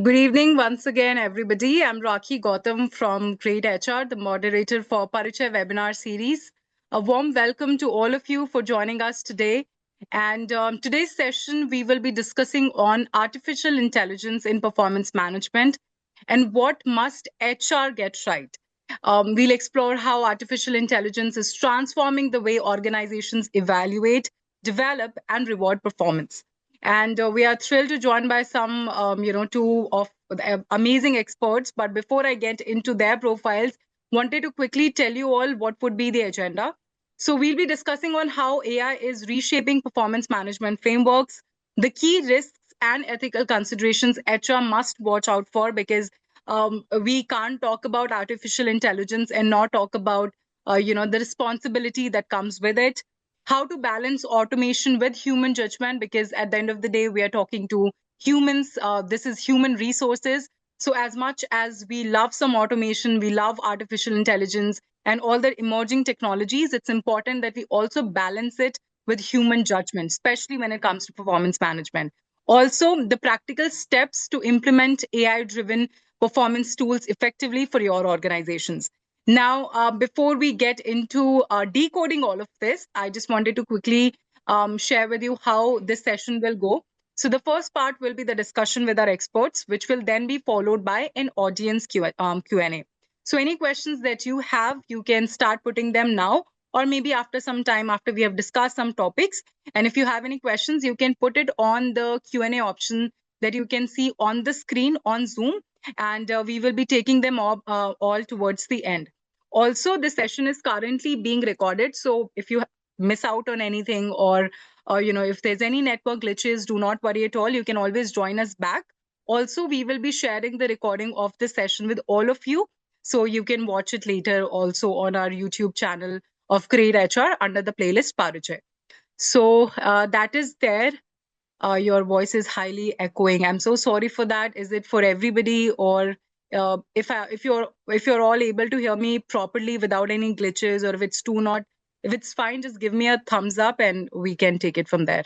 Good evening once again, everybody. I'm Rakhi Gautam from Great HR, the moderator for Parichaya webinar series. A warm welcome to all of you for joining us today. And today's session, we will be discussing on artificial intelligence in performance management and what must HR get right. We'll explore how artificial intelligence is transforming the way organizations evaluate, develop, and reward performance. And we are thrilled to join by some, two of the amazing experts. But before I get into their profiles, wanted to quickly tell you all what would be the agenda. So we'll be discussing on how AI is reshaping performance management frameworks, the key risks and ethical considerations HR must watch out for, because we can't talk about artificial intelligence and not talk about, the responsibility that comes with it, how to balance automation with human judgment, because at the end of the day we are talking to humans. This is human resources. So as much as we love some automation, we love artificial intelligence and all the emerging technologies, it's important that we also balance it with human judgment, especially when it comes to performance management. Also, the practical steps to implement AI driven performance tools effectively for your organizations. Now, before we get into decoding all of this, I just wanted to quickly share with you how this session will go. So the first part will be the discussion with our experts, which will then be followed by an audience Q&A. So any questions that you have, you can start putting them now, or maybe after some time after we have discussed some topics. And if you have any questions, you can put it on the Q&A option that you can see on the screen on Zoom, and we will be taking them all towards the end. Also, this session is currently being recorded. So if you miss out on anything, or if there's any network glitches, do not worry at all. You can always join us back. Also, we will be sharing the recording of the session with all of you. So you can watch it later also on our YouTube channel of Great HR under the playlist Parichaya. So that is there. Your voice is highly echoing. I'm so sorry for that. Is it for everybody, or if you're all able to hear me properly without any glitches, or if it's fine, just give me a thumbs up and we can take it from there.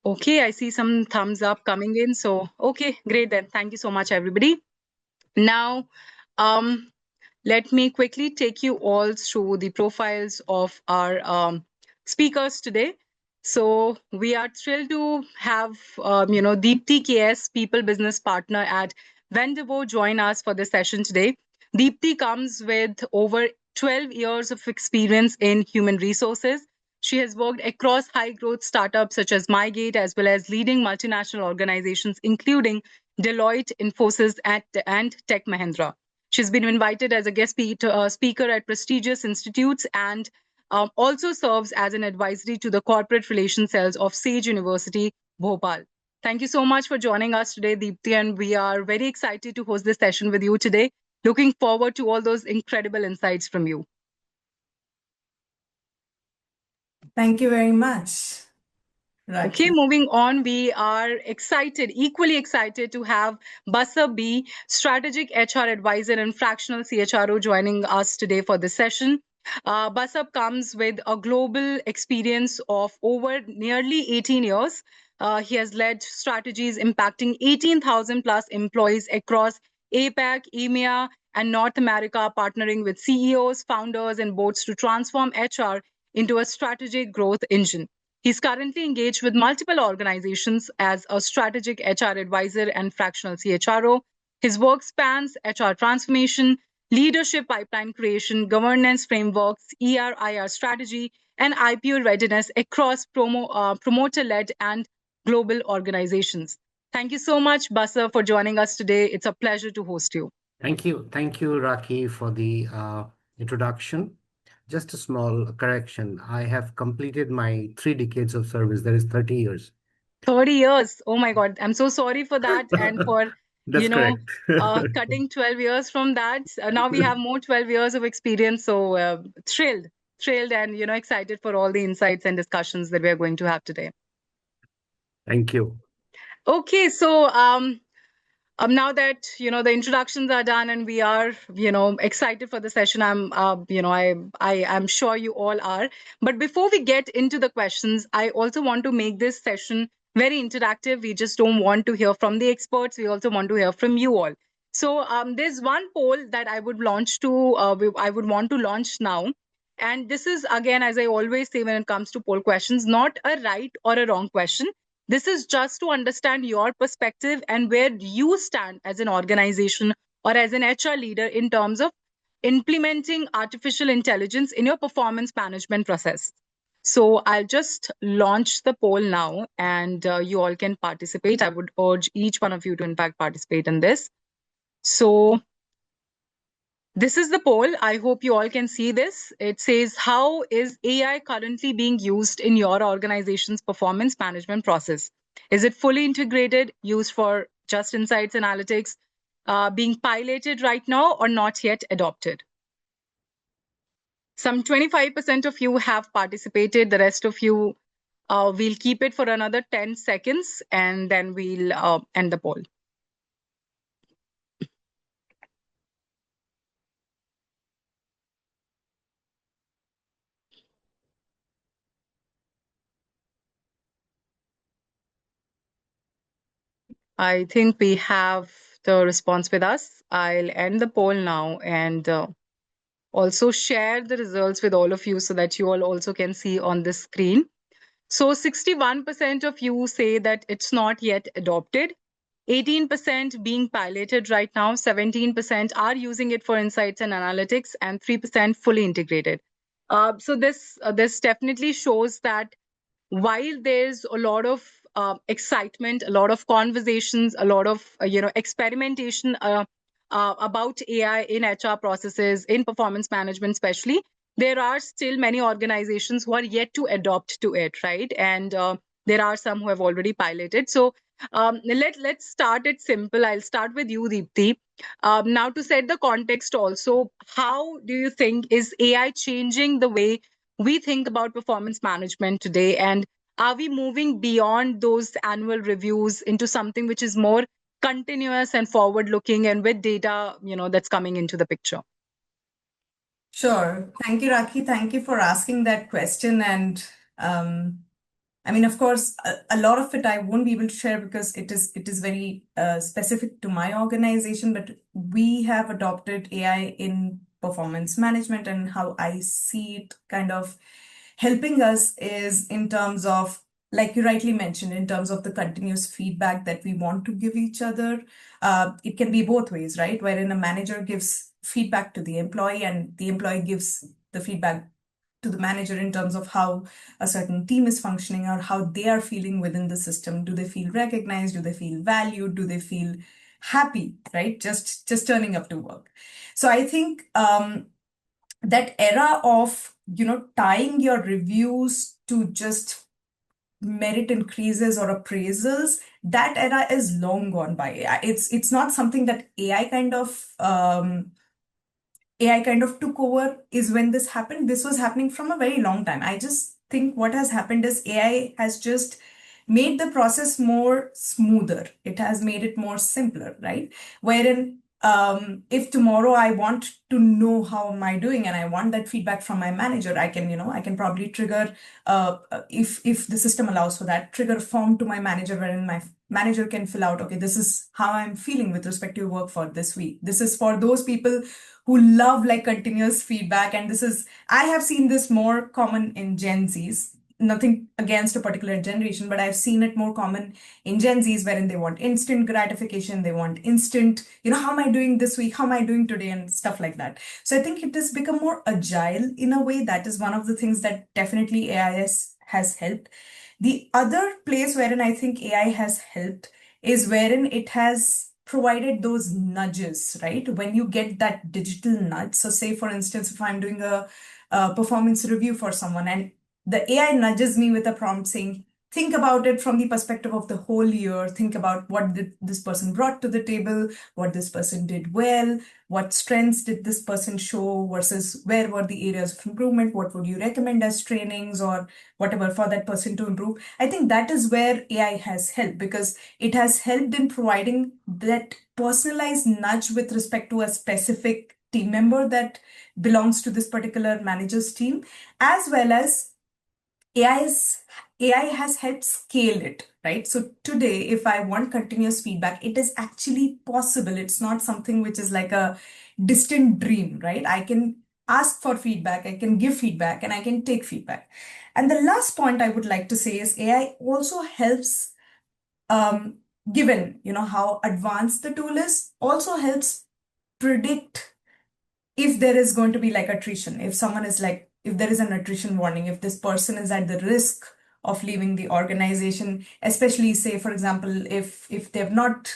Okay, I see some thumbs up coming in. So okay, great then. Thank you so much, everybody. Now, let me quickly take you all through the profiles of our speakers today. So we are thrilled to have, Deepti KS, People Business Partner at Vendevo, join us for this session today. Deepti comes with over 12 years of experience in human resources. She has worked across high-growth startups such as MyGate, as well as leading multinational organizations, including Deloitte, Infosys, and Tech Mahindra. She's been invited as a guest speaker at prestigious institutes, and also serves as an advisory to the corporate relations cells of Sage University, Bhopal. Thank you so much for joining us today, Deepti, and we are very excited to host this session with you today. Looking forward to all those incredible insights from you. Thank you very much. Right. Okay, moving on, we are equally excited to have Basar B, Strategic HR Advisor and Fractional CHRO, joining us today for this session. Basar comes with a global experience of over nearly 18 years. He has led strategies impacting 18,000 plus employees across APAC, EMEA, and North America, partnering with CEOs, founders, and boards to transform HR into a strategic growth engine. He's currently engaged with multiple organizations as a strategic HR advisor and fractional CHRO. His work spans HR transformation, leadership pipeline creation, governance frameworks, ER/IR strategy, and IPO readiness across promoter-led and global organizations. Thank you so much, Basar, for joining us today. It's a pleasure to host you. Thank you. Thank you, Rakhi, for the introduction. Just a small correction. I have completed my 3 decades of service. That is 30 years. 30 years. Oh my God. I'm so sorry for that. And for, That's correct. cutting 12 years from that. Now we have more 12 years of experience. So thrilled and, excited for all the insights and discussions that we're going to have today. Thank you. Okay. So, now that the introductions are done and we are excited for the session, I'm sure you all are. But before we get into the questions, I also want to make this session very interactive. We just don't want to hear from the experts. We also want to hear from you all. So there's one poll that I would I would want to launch now. And this is, again, as I always say when it comes to poll questions, not a right or a wrong question. This is just to understand your perspective and where you stand as an organization or as an HR leader in terms of implementing artificial intelligence in your performance management process. So I'll just launch the poll now, and you all can participate. I would urge each one of you to, in fact, participate in this. So this is the poll. I hope you all can see this. It says, how is AI currently being used in your organization's performance management process? Is it fully integrated, used for just insights analytics, being piloted right now, or not yet adopted? Some 25% of you have participated. The rest of you, we'll keep it for another 10 seconds, and then we'll end the poll. I think we have the response with us. I'll end the poll now and also share the results with all of you so that you all also can see on the screen. So 61% of you say that it's not yet adopted. 18% being piloted right now, 17% are using it for insights and analytics, and 3% fully integrated. So this definitely shows that while there's a lot of excitement, a lot of conversations, a lot of experimentation about AI in HR processes, in performance management especially, there are still many organizations who are yet to adopt to it, right? And there are some who have already piloted. So let's start it simple. I'll start with you, Deepti. Now, to set the context also, how do you think is AI changing the way we think about performance management today? And are we moving beyond those annual reviews into something which is more continuous and forward looking and with data, that's coming into the picture? Sure. Thank you, Rakhi. Thank you for asking that question. And I mean, of course, a lot of it I won't be able to share because it is very specific to my organization, but we have adopted AI in performance management, and how I see it kind of helping us is in terms of, like you rightly mentioned, in terms of the continuous feedback that we want to give each other. It can be both ways, right? Wherein a manager gives feedback to the employee and the employee gives the feedback to the manager in terms of how a certain team is functioning or how they are feeling within the system. Do they feel recognized? Do they feel valued? Do they feel happy, right? Just turning up to work. So I think that era of, tying your reviews to just merit increases or appraisals, that era is long gone by. It's not something that AI kind of took over is when this happened. This was happening from a very long time. I just think what has happened is AI has just made the process more smoother. It has made it more simpler, right? Wherein if tomorrow I want to know how am I doing and I want that feedback from my manager, I can probably trigger, if the system allows for that, trigger a form to my manager wherein my manager can fill out, okay, this is how I'm feeling with respect to your work for this week. This is for those people who love like continuous feedback. And I have seen this more common in Gen Zs. Nothing against a particular generation, but I've seen it more common in Gen Zs, wherein they want instant gratification, they want instant, how am I doing this week? How am I doing today? And stuff like that. So I think it has become more agile in a way. That is one of the things that definitely AI has helped. The other place wherein I think AI has helped is wherein it has provided those nudges, right? When you get that digital nudge. So say, for instance, if I'm doing a performance review for someone and the AI nudges me with a prompt saying, think about it from the perspective of the whole year. Think about what this person brought to the table, what this person did well, what strengths did this person show versus where were the areas of improvement, what would you recommend as trainings or whatever for that person to improve. I think that is where AI has helped, because it has helped in providing that personalized nudge with respect to a specific team member that belongs to this particular manager's team, as well as AI AI has helped scale it, right? So today, if I want continuous feedback, it is actually possible. It's not something which is like a distant dream, right? I can ask for feedback, I can give feedback, and I can take feedback. And the last point I would like to say is AI also helps, um, given how advanced the tool is, also helps predict if there is going to be like attrition, if someone is like, if there is an attrition warning, if this person is at the risk of leaving the organization, especially say, for example, if they've not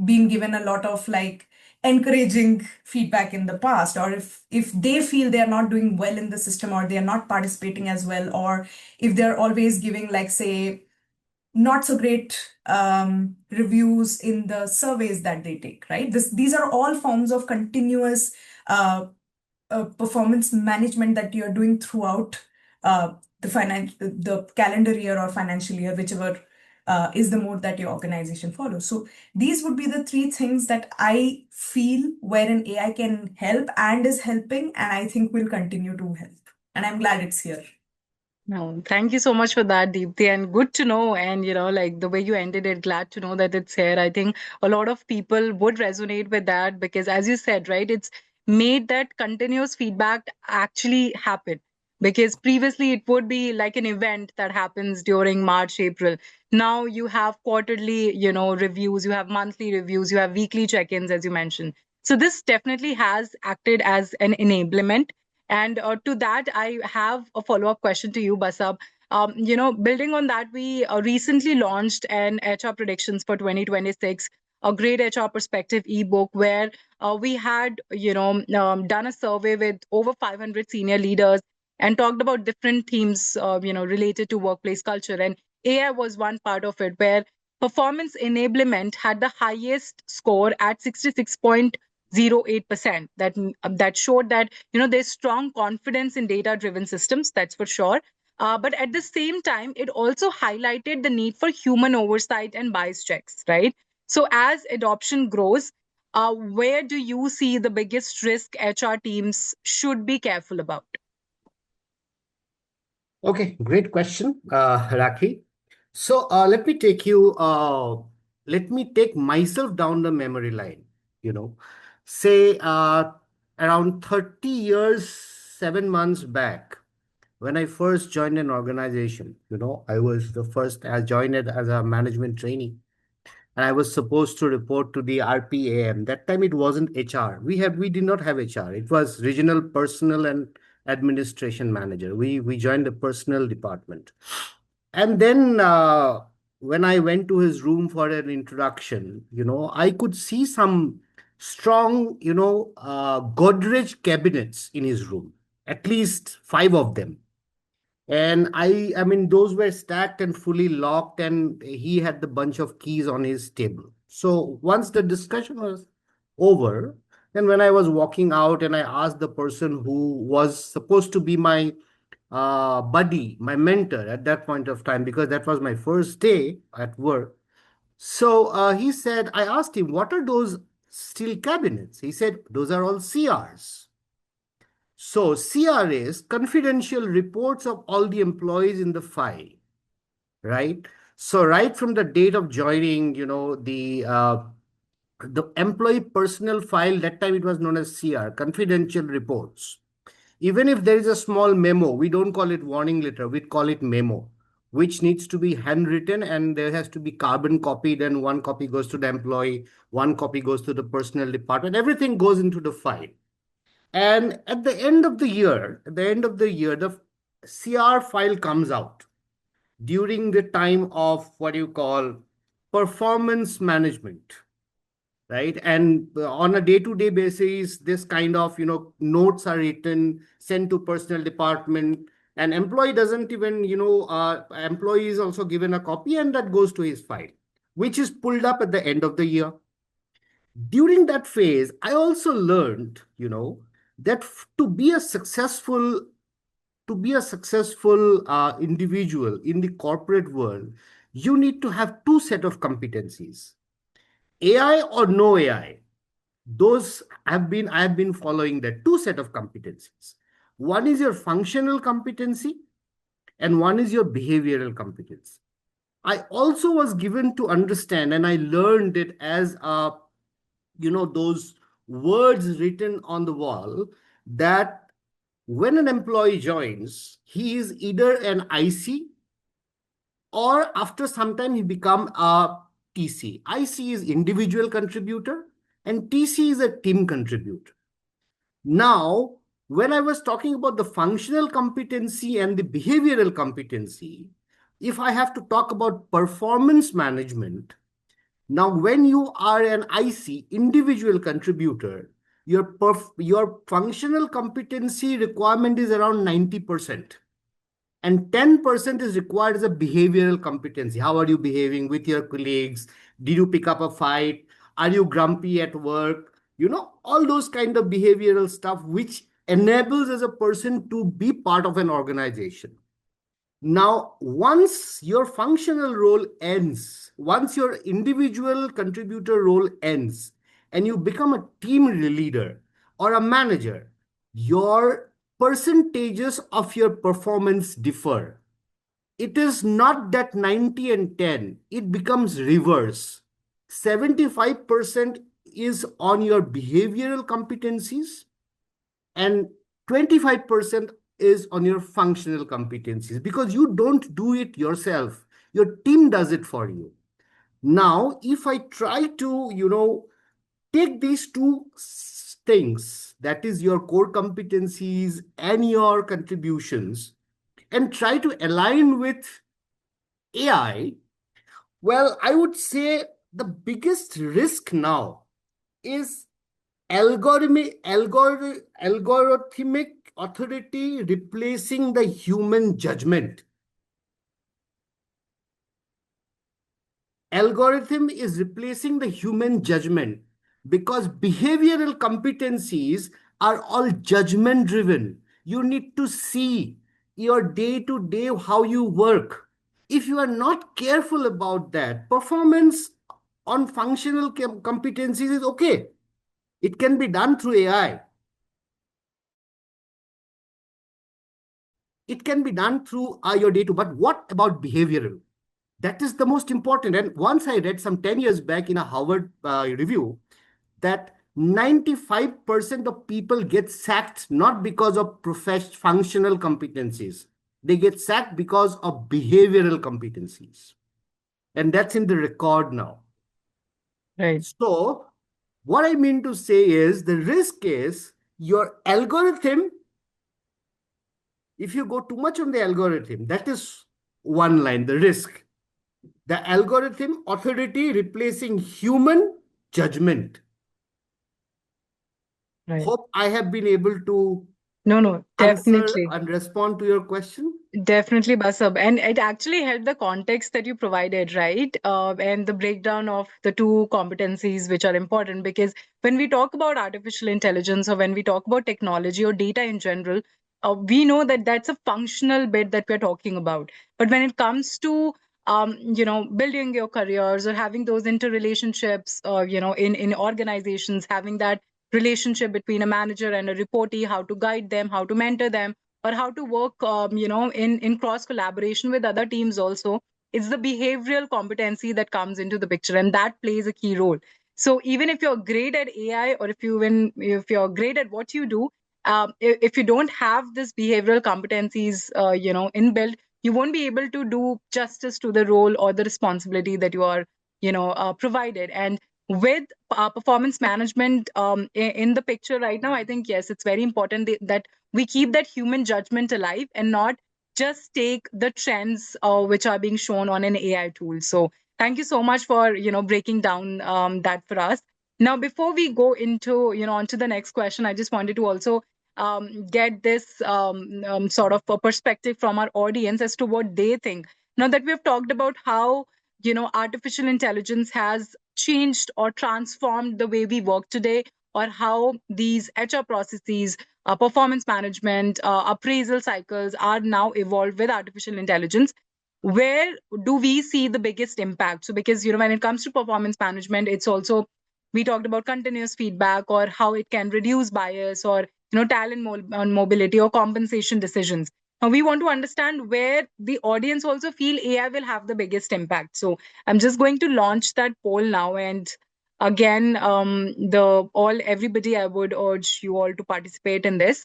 been given a lot of like encouraging feedback in the past, or if they feel they are not doing well in the system, or they are not participating as well, or if they're always giving like, say, not so great reviews in the surveys that they take, right? These are all forms of continuous uh, performance management that you're doing throughout the calendar year or financial year, whichever is the mode that your organization follows. So these would be the three things that I feel wherein AI can help and is helping, and I think will continue to help. And I'm glad it's here. No, thank you so much for that, Deepti, and good to know. And like the way you ended it, glad to know that it's here. I think a lot of people would resonate with that because, as you said, right, it's made that continuous feedback actually happen. Because previously it would be like an event that happens during March, April. Now you have quarterly, reviews, you have monthly reviews, you have weekly check-ins, as you mentioned. So this definitely has acted as an enablement, and to that, I have a follow-up question to you, Basab. Building on that, we recently launched an HR predictions for 2026, a great HR perspective ebook where we had, done a survey with over 500 senior leaders and talked about different themes, related to workplace culture. And AI was one part of it, where performance enablement had the highest score at 66.08%. That showed that there's strong confidence in data driven systems, that's for sure. But at the same time, it also highlighted the need for human oversight and bias checks, right? So as adoption grows, where do you see the biggest risk HR teams should be careful about? Okay, great question, Rakhi. So let me take myself down the memory line, say around 30 years, 7 months back, when I first joined an organization, I was the first, I joined it as a management trainee, and I was supposed to report to the RPAM. That time it wasn't HR. We did not have HR. It was regional personnel and administration manager. We joined the personnel department. And then when I went to his room for an introduction, I could see some strong, Godrej cabinets in his room, at least five of them. And I mean, those were stacked and fully locked, and he had the bunch of keys on his table. So once the discussion was over, then when I was walking out and I asked the person who was supposed to be my buddy, my mentor at that point of time, because that was my first day at work. So he said, I asked him, what are those steel cabinets? He said, those are all CRs. So CRAs, confidential reports of all the employees in the file, right? So right from the date of joining, the employee personal file, that time it was known as CR, confidential reports. Even if there is a small memo, we don't call it warning letter, we call it memo, which needs to be handwritten, and there has to be carbon copied, and one copy goes to the employee, one copy goes to the personnel department, everything goes into the file. And at the end of the year, the CR file comes out during the time of what you call performance management, right? And on a day-to-day basis, this kind of, notes are written, sent to personnel department, and employee doesn't even, employee is also given a copy, and that goes to his file, which is pulled up at the end of the year. During that phase, I also learned, that to be a successful individual in the corporate world, you need to have two set of competencies: AI or no AI. I have been following that two set of competencies. One is your functional competency, and one is your behavioral competence. I also was given to understand, and I learned it as those words written on the wall, that when an employee joins, he is either an IC or after some time he become a TC. IC is individual contributor and TC is a team contributor. Now, when I was talking about the functional competency and the behavioral competency, if I have to talk about performance management, now when you are an IC, individual contributor, your functional competency requirement is around 90%. And 10% is required as a behavioral competency. How are you behaving with your colleagues? Did you pick up a fight? Are you grumpy at work? All those kind of behavioral stuff which enables as a person to be part of an organization. Now, once your functional role ends, once your individual contributor role ends, and you become a team leader or a manager, your percentages of your performance differ. It is not that 90 and 10, it becomes reverse. 75% is on your behavioral competencies and 25% is on your functional competencies, because you don't do it yourself. Your team does it for you. Now, if I try to, take these two things, that is your core competencies and your contributions, and try to align with AI, well, I would say the biggest risk now is algorithmic authority replacing the human judgment. Algorithm is replacing the human judgment because behavioral competencies are all judgment driven. You need to see your day-to-day how you work. If you are not careful about that, performance on functional competencies is okay. It can be done through AI. It can be done through your data, but what about behavioral? That is the most important. And once I read some 10 years back in a Harvard review that 95% of people get sacked not because of functional competencies. They get sacked because of behavioral competencies. And that's in the record now. Right. So what I mean to say is the risk is your algorithm, if you go too much on the algorithm, that is one line, the risk. The algorithm authority replacing human judgment. Right. Hope I have been able to No, answer definitely. and respond to your question. Definitely, Basab. And it actually had the context that you provided, right? And the breakdown of the two competencies which are important, because when we talk about artificial intelligence or when we talk about technology or data in general, we know that that's a functional bit that we're talking about. But when it comes to building your careers or having those interrelationships, in organizations, having that relationship between a manager and a reportee, how to guide them, how to mentor them, or how to work, in cross collaboration with other teams also. It's the behavioral competency that comes into the picture, and that plays a key role. So even if you're great at AI, or if you're great at what you do, if you don't have this behavioral competencies, inbuilt, you won't be able to do justice to the role or the responsibility that you are, provided. And with performance management in the picture right now, I think yes, it's very important that we keep that human judgment alive and not just take the trends which are being shown on an AI tool. So thank you so much for breaking down that for us. Now, before we go into onto the next question, I just wanted to also get this sort of a perspective from our audience as to what they think. Now that we've talked about how artificial intelligence has changed or transformed the way we work today, or how these HR processes, performance management, appraisal cycles are now evolved with artificial intelligence. Where do we see the biggest impact? So, because when it comes to performance management, it's also, we talked about continuous feedback or how it can reduce bias or talent mobility or compensation decisions. we want to understand where the audience also feel AI will have the biggest impact. So I'm just going to launch that poll now. And again, everybody, I would urge you all to participate in this.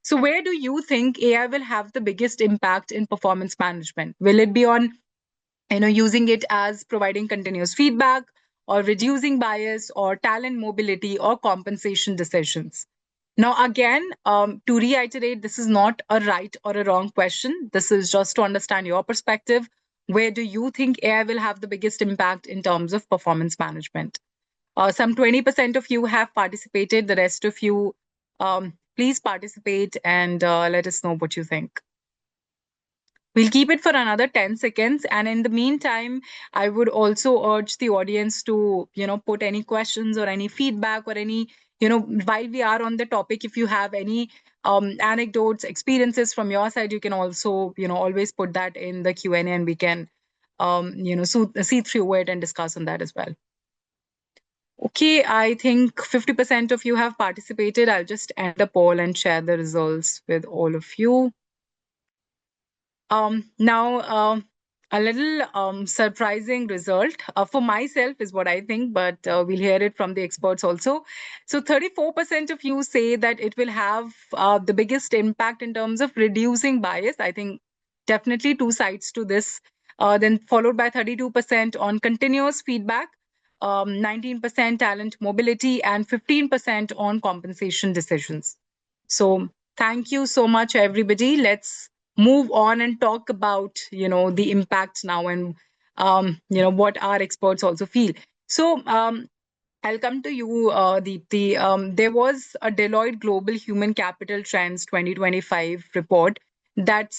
So where do you think AI will have the biggest impact in performance management? Will it be on, using it as providing continuous feedback, or reducing bias, or talent mobility, or compensation decisions? Now, again, to reiterate, this is not a right or a wrong question. This is just to understand your perspective. Where do you think AI will have the biggest impact in terms of performance management? Some 20% of you have participated. The rest of you, please participate and let us know what you think. We'll keep it for another 10 seconds. And in the meantime, I would also urge the audience to, put any questions or any feedback or any, while we are on the topic, if you have any anecdotes, experiences from your side, you can also, always put that in the Q&A, and we can, see through it and discuss on that as well. Okay, I think 50% of you have participated. I'll just end the poll and share the results with all of you. Now, a little surprising result for myself is what I think, but we'll hear it from the experts also. So 34% of you say that it will have the biggest impact in terms of reducing bias. I think definitely two sides to this. Then followed by 32% on continuous feedback, 19% talent mobility, and 15% on compensation decisions. So thank you so much, everybody. Let's move on and talk about the impact now, and what our experts also feel. So I'll come to you, Deepti. There was a Deloitte Global Human Capital Trends 2025 report that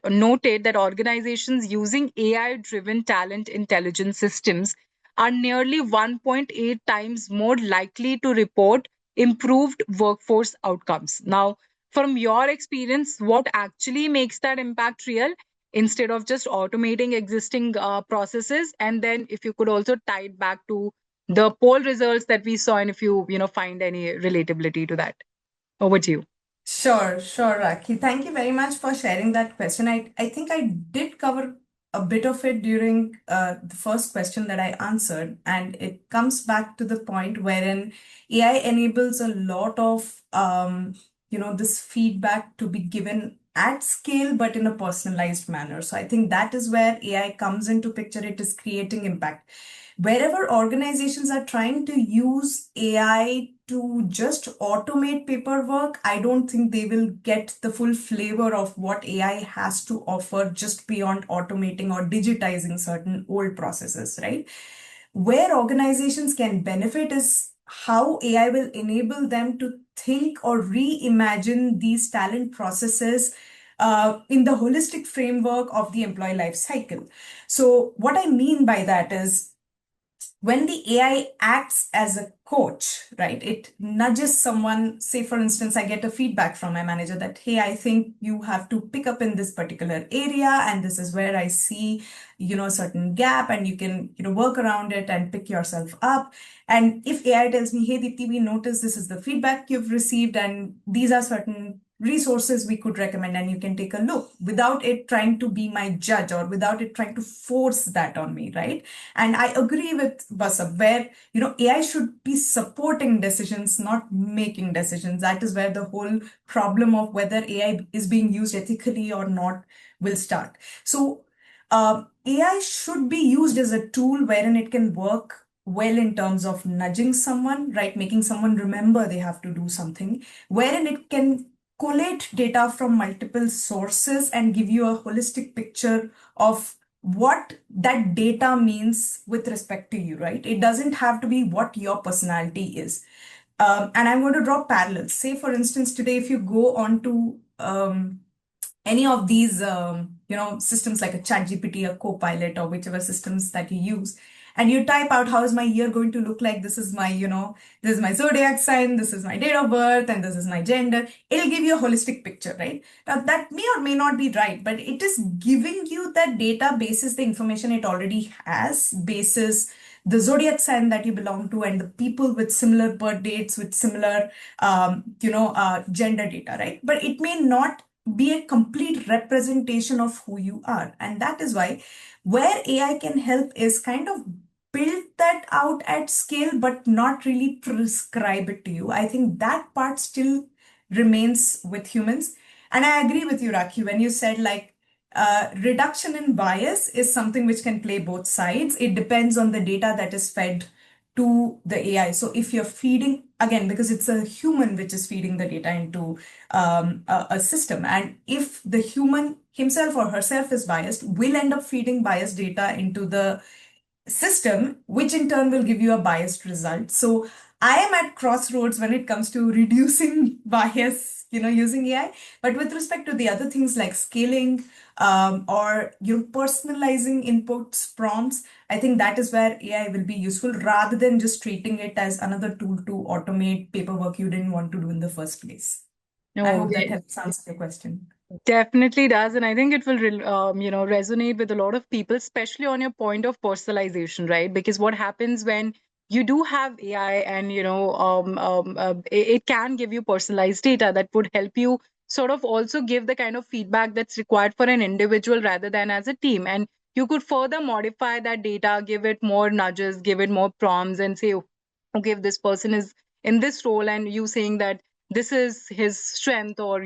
noted that organizations using AI-driven talent intelligence systems are nearly 1.8 times more likely to report improved workforce outcomes. Now, from your experience, what actually makes that impact real, instead of just automating existing processes? And then if you could also tie it back to the poll results that we saw, and if you find any relatability to that. Over to you. Sure, Rakhi. Thank you very much for sharing that question. I think I did cover a bit of it during the first question that I answered, and it comes back to the point wherein AI enables a lot of this feedback to be given at scale, but in a personalized manner. So I think that is where AI comes into picture. It is creating impact. Wherever organizations are trying to use AI to just automate paperwork, I don't think they will get the full flavor of what AI has to offer just beyond automating or digitizing certain old processes, right? Where organizations can benefit is how AI will enable them to think or reimagine these talent processes in the holistic framework of the employee life cycle. So what I mean by that is, when the AI acts as a coach, right, it nudges someone. Say, for instance, I get a feedback from my manager that, hey, I think you have to pick up in this particular area, and this is where I see, a certain gap, and you can, work around it and pick yourself up. And if AI tells me, hey, Deepti, we notice this is the feedback you've received, and these are certain resources we could recommend, and you can take a look, without it trying to be my judge or without it trying to force that on me, right? And I agree with Basab, where AI should be supporting decisions, not making decisions. That is where the whole problem of whether AI is being used ethically or not will start. So AI should be used as a tool wherein it can work well in terms of nudging someone, right? Making someone remember they have to do something, wherein it can collate data from multiple sources and give you a holistic picture of what that data means with respect to you, right? It doesn't have to be what your personality is. And I'm going to draw parallels. Say, for instance, today, if you go on to any of these, systems like a ChatGPT, a Copilot, or whichever systems that you use, and you type out, how is my year going to look like? This is my, this is my zodiac sign, this is my date of birth, and this is my gender. It'll give you a holistic picture, right? Now, that may or may not be right, but it is giving you that data basis, the information it already has, basis the zodiac sign that you belong to, and the people with similar birth dates, with similar, gender data, right? But it may not be a complete representation of who you are. And that is why where AI can help is kind of build that out at scale, but not really prescribe it to you. I think that part still remains with humans. And I agree with you, Rakhi, when you said like reduction in bias is something which can play both sides. It depends on the data that is fed to the AI. So if you're feeding, again, because it's a human which is feeding the data into a system, and if the human himself or herself is biased, will end up feeding biased data into the system, which in turn will give you a biased result. So I am at crossroads when it comes to reducing bias, using AI. But with respect to the other things like scaling or personalizing inputs, prompts, I think that is where AI will be useful rather than just treating it as another tool to automate paperwork you didn't want to do in the first place. I No, hope that helps answer your question. definitely does, and I think it will, resonate with a lot of people, especially on your point of personalization, right? Because what happens when you do have AI, and it can give you personalized data that would help you sort of also give the kind of feedback that's required for an individual rather than as a team, and you could further modify that data, give it more nudges, give it more prompts, and say, okay, if this person is in this role, and you saying that this is his strength, or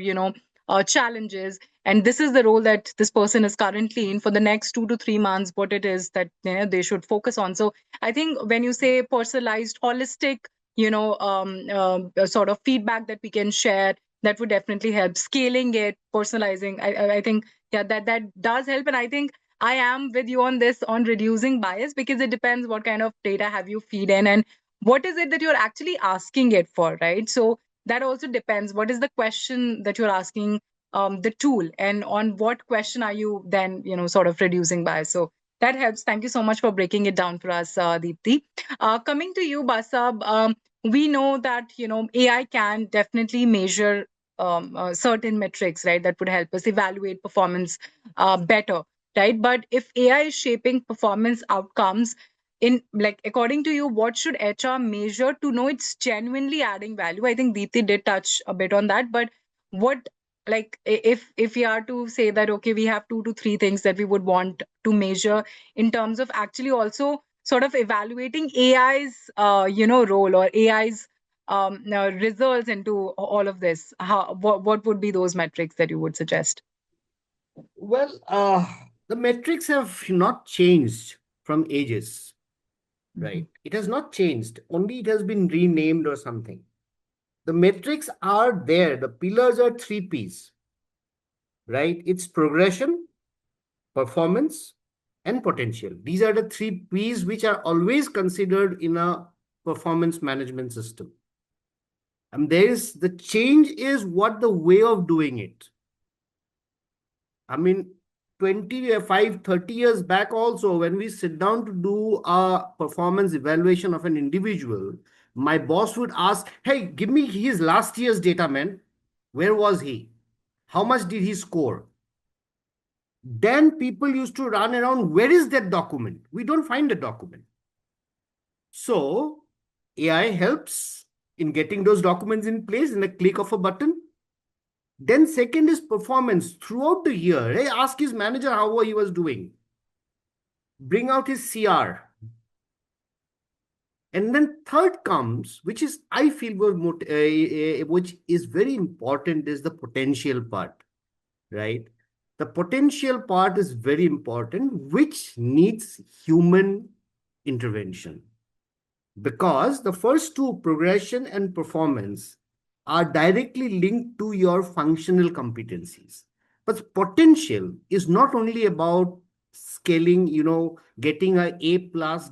challenges, and this is the role that this person is currently in for the next 2 to 3 months, what it is that they should focus on. So I think when you say personalized, holistic, sort of feedback that we can share, that would definitely help. Scaling it, personalizing, I think, yeah, that does help. And I think I am with you on this, on reducing bias, because it depends what kind of data have you feed in, and what is it that you're actually asking it for, right? So that also depends. What is the question that you're asking the tool, and on what question are you then, sort of reducing bias? So that helps. Thank you so much for breaking it down for us, Deepti. Coming to you, Basab, we know that, AI can definitely measure certain metrics, right? That would help us evaluate performance better, right? But if AI is shaping performance outcomes, in, like, according to you, what should HR measure to know it's genuinely adding value? I think Deepti did touch a bit on that, but what, like, if we are to say that, okay, we have 2 to 3 things that we would want to measure in terms of actually also sort of evaluating AI's role, or AI's results into all of this, what would be those metrics that you would suggest? Well, the metrics have not changed from ages, right? It has not changed. Only it has been renamed or something. The metrics are there. The pillars are three P's, right? It's progression, performance, and potential. These are the three P's which are always considered in a performance management system. And the change is what the way of doing it. I mean, 25, 30 years back also, when we sit down to do a performance evaluation of an individual, my boss would ask, hey, give me his last year's data, man. Where was he? How much did he score? Then people used to run around, where is that document? We don't find the document. So AI helps in getting those documents in place in a click of a button. Then second is performance throughout the year. Hey, ask his manager how he was doing. Bring out his CR. And then third comes, which is, I feel, which is very important, is the potential part, right? The potential part is very important, which needs human intervention. Because the first two, progression and performance, are directly linked to your functional competencies. But potential is not only about scaling, getting an A+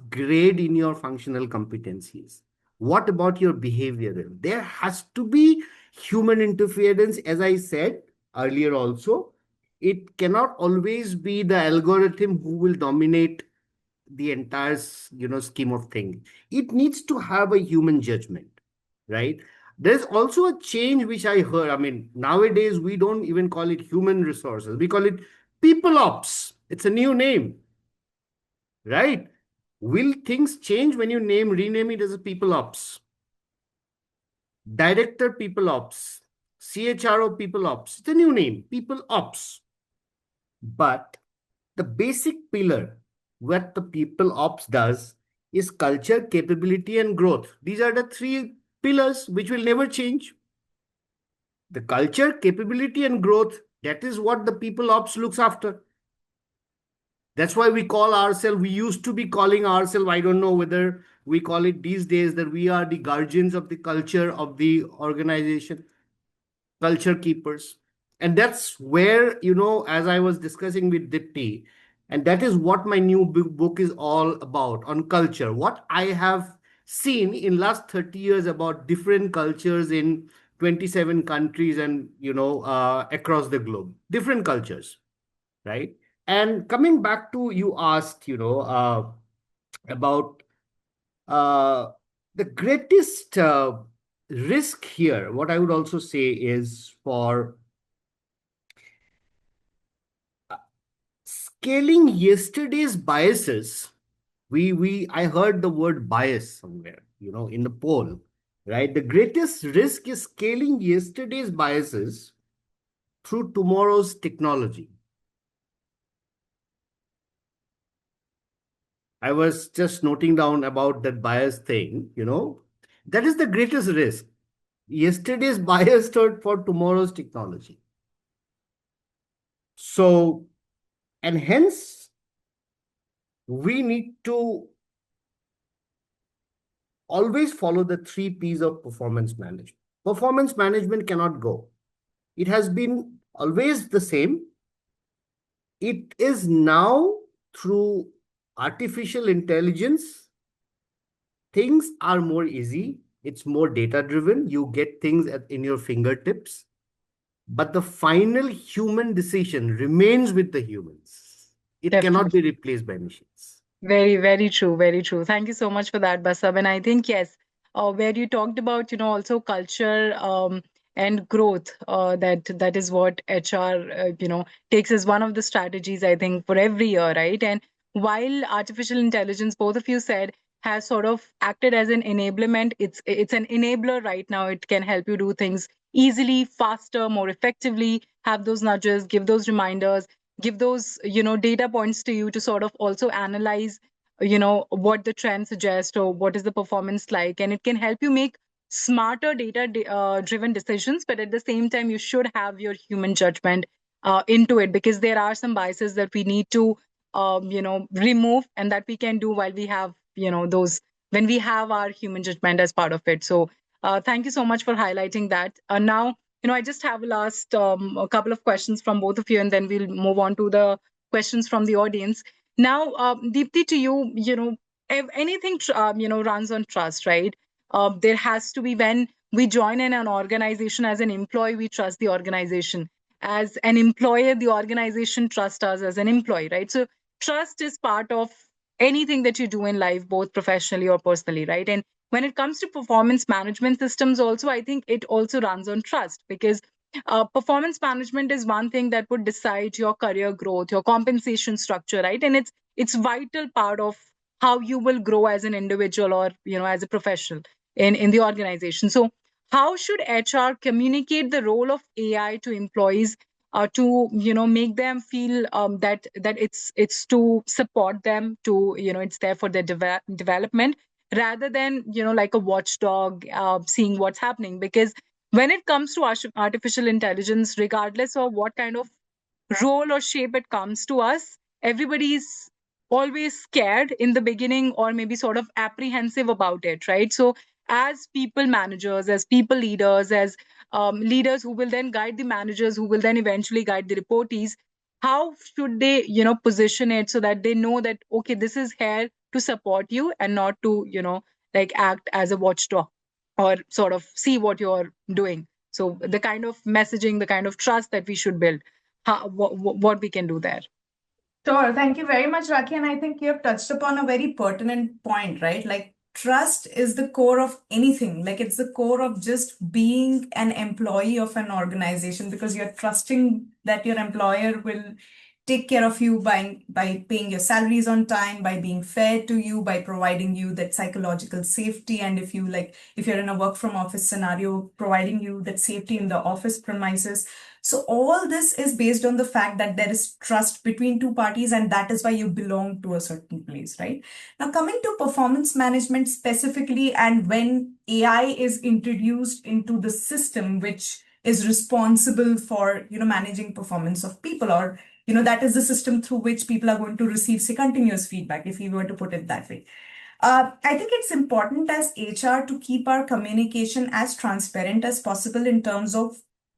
grade in your functional competencies. What about your behavioral? There has to be human interference, as I said earlier also. It cannot always be the algorithm who will dominate the entire scheme of things. It needs to have a human judgment, right? There's also a change which I heard. I mean, nowadays we don't even call it human resources, we call it people ops. It's a new name, right? Will things change when you rename it as a people ops? Director people ops, CHRO, People Ops. It's a new name, People Ops. But the basic pillar, what the People Ops does is culture, capability, and growth. These are the three pillars which will never change. The culture, capability, and growth, that is what the People Ops looks after. That's why we call ourselves, we used to be calling ourselves, I don't know whether we call it these days, that we are the guardians of the culture of the organization, culture keepers. And that's where, as I was discussing with Dipti, and that is what my new book is all about, on culture. What I have seen in last 30 years about different cultures in 27 countries and, across the globe, different cultures, right? And coming back to, you asked, about the greatest risk here, what I would also say is for scaling yesterday's biases. I heard the word bias somewhere, in the poll, right? The greatest risk is scaling yesterday's biases through tomorrow's technology. I was just noting down about that bias thing, that is the greatest risk. Yesterday's bias for tomorrow's technology. So, and hence, we need to always follow the 3 P's of performance management. Performance management cannot go. It has been always the same. It is now through artificial intelligence, things are more easy. It's more data driven. You get things in your fingertips. But the final human decision remains with the humans. It cannot be replaced by machines. Very, very true. Very true. Thank you so much for that, Basab. And I think, yes, where you talked about, also culture and growth, that is what HR, takes as one of the strategies, I think, for every year, right? And while artificial intelligence, both of you said, has sort of acted as an enablement, it's an enabler right now. It can help you do things easily, faster, more effectively, have those nudges, give those reminders, give those data points to you to sort of also analyze what the trend suggests or what is the performance like, and it can help you make smarter data driven decisions. But at the same time, you should have your human judgment into it, because there are some biases that we need to remove, and that we can do while we have those, when we have our human judgment as part of it. So thank you so much for highlighting that. Now, I just have a couple of questions from both of you, and then we'll move on to the questions from the audience. Now, Deepti, to you, if anything, runs on trust, right? There has to be, when we join in an organization as an employee, we trust the organization. As an employer, the organization trusts us as an employee, right? So trust is part of anything that you do in life, both professionally or personally, right? And when it comes to performance management systems also, I think it also runs on trust, because performance management is one thing that would decide your career growth, your compensation structure, right? And it's vital part of how you will grow as an individual or as a professional in the organization. So how should HR communicate the role of AI to employees to make them feel that it's to support them, to it's there for their development, rather than like a watchdog seeing what's happening? Because when it comes to artificial intelligence, regardless of what kind of role or shape it comes to us, everybody's always scared in the beginning, or maybe sort of apprehensive about it, right? So as people managers, as people leaders, as leaders who will then guide the managers, who will then eventually guide the reportees, how should they position it so that they know that, okay, this is here to support you and not to like act as a watchdog or sort of see what you're doing? So the kind of messaging, the kind of trust that we should build, what we can do there. Sure. Thank you very much, Rakhi. And I think you have touched upon a very pertinent point, right? Like, trust is the core of anything. Like, it's the core of just being an employee of an organization, because you're trusting that your employer will take care of you by paying your salaries on time, by being fair to you, by providing you that psychological safety. And if you're in a work from office scenario, providing you that safety in the office premises. So all this is based on the fact that there is trust between two parties, and that is why you belong to a certain place, right? Now, coming to performance management specifically, and when AI is introduced into the system, which is responsible for, managing performance of people, or, that is the system through which people are going to receive, say, continuous feedback, if we were to put it that way. I think it's important as HR to keep our communication as transparent as possible in terms of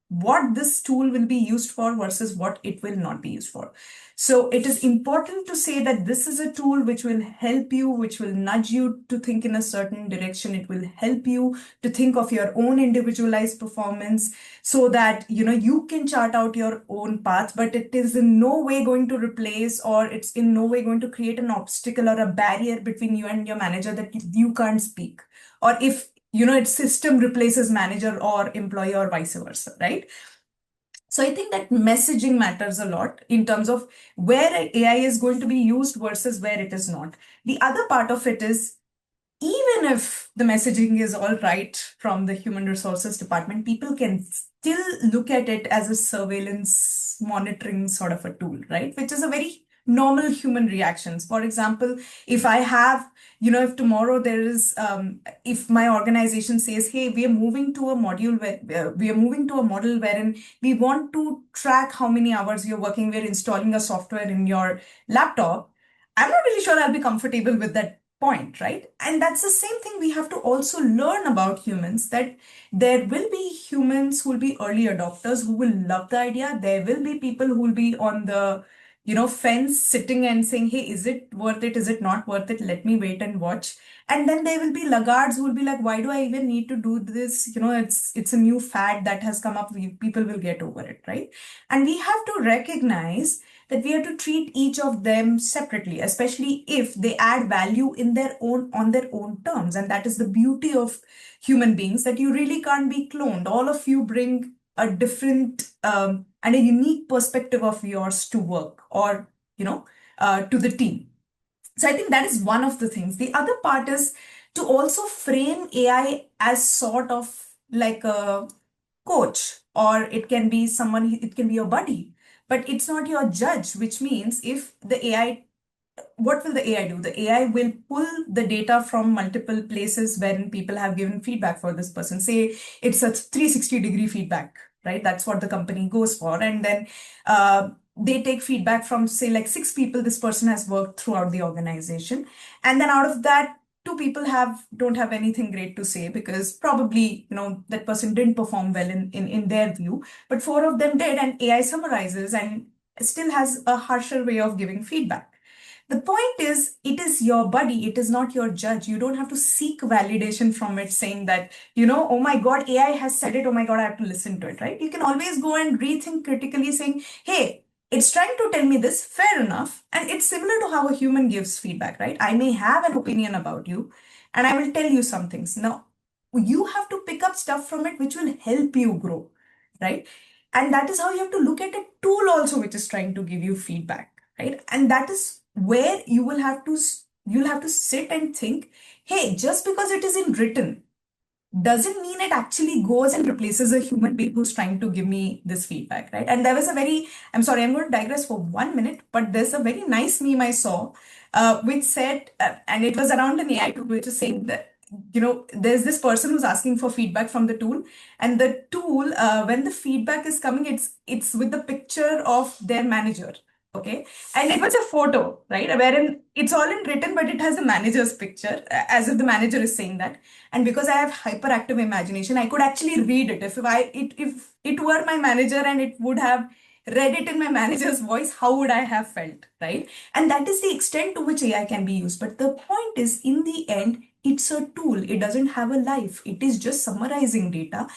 what this tool will be used for versus what it will not be used for. So it is important to say that this is a tool which will help you, which will nudge you to think in a certain direction. It will help you to think of your own individualized performance so that, you can chart out your own path, but it is in no way going to replace, or it's in no way going to create an obstacle or a barrier between you and your manager that you can't speak. Or if its system replaces manager or employee or vice versa, right? So I think that messaging matters a lot in terms of where AI is going to be used versus where it is not. The other part of it is, even if the messaging is all right from the human resources department, people can still look at it as a surveillance monitoring sort of a tool, right? Which is a very normal human reactions. For example, if I have, if tomorrow there is, if my organization says, hey, we are moving to a module where we are moving to a model wherein we want to track how many hours you're working, we're installing a software in your laptop, I'm not really sure I'll be comfortable with that point, right? And that's the same thing we have to also learn about humans, that there will be humans who will be early adopters who will love the idea. There will be people who will be on the fence sitting and saying, hey, is it worth it? Is it not worth it? Let me wait and watch. And then there will be laggards who will be like, why do I even need to do this? It's a new fad that has come up. People will get over it, right? And we have to recognize that we have to treat each of them separately, especially if they add value on their own terms. And that is the beauty of human beings, that you really can't be cloned. All of you bring a different and a unique perspective of yours to work, or to the team. So I think that is one of the things. The other part is to also frame AI as sort of like a coach, or it can be it can be your buddy, but it's not your judge, which means if the AI, what will the AI do? The AI will pull the data from multiple places wherein people have given feedback for this person. Say it's a 360-degree feedback, right? That's what the company goes for. And then they take feedback from, say, like 6 people this person has worked throughout the organization. And then out of that, 2 people don't have anything great to say, because probably, that person didn't perform well in their view, but 4 of them did, and AI summarizes and still has a harsher way of giving feedback. The point is, it is your buddy, it is not your judge. You don't have to seek validation from it saying that, oh my God, AI has said it, oh my God, I have to listen to it, right? You can always go and rethink critically saying, hey, it's trying to tell me this, fair enough. And it's similar to how a human gives feedback, right? I may have an opinion about you and I will tell you some things. Now, you have to pick up stuff from it which will help you grow, right? And that is how you have to look at a tool also, which is trying to give you feedback, right? And that is where you'll have to sit and think, hey, just because it is in written doesn't mean it actually goes and replaces a human being who's trying to give me this feedback, right? And there was I'm sorry, I'm going to digress for 1 minute, but there's a very nice meme I saw, which said, and it was around an AI tool, which is saying that, there's this person who's asking for feedback from the tool, and the tool, when the feedback is coming, it's with the picture of their manager. Okay. And it was a photo, right? Wherein it's all in written, but it has the manager's picture, as if the manager is saying that. And because I have hyperactive imagination, I could actually read it. If it were my manager and it would have read it in my manager's voice, how would I have felt, right? And that is the extent to which AI can be used. But the point is, in the end, it's a tool. It doesn't have a life. It is just summarizing data.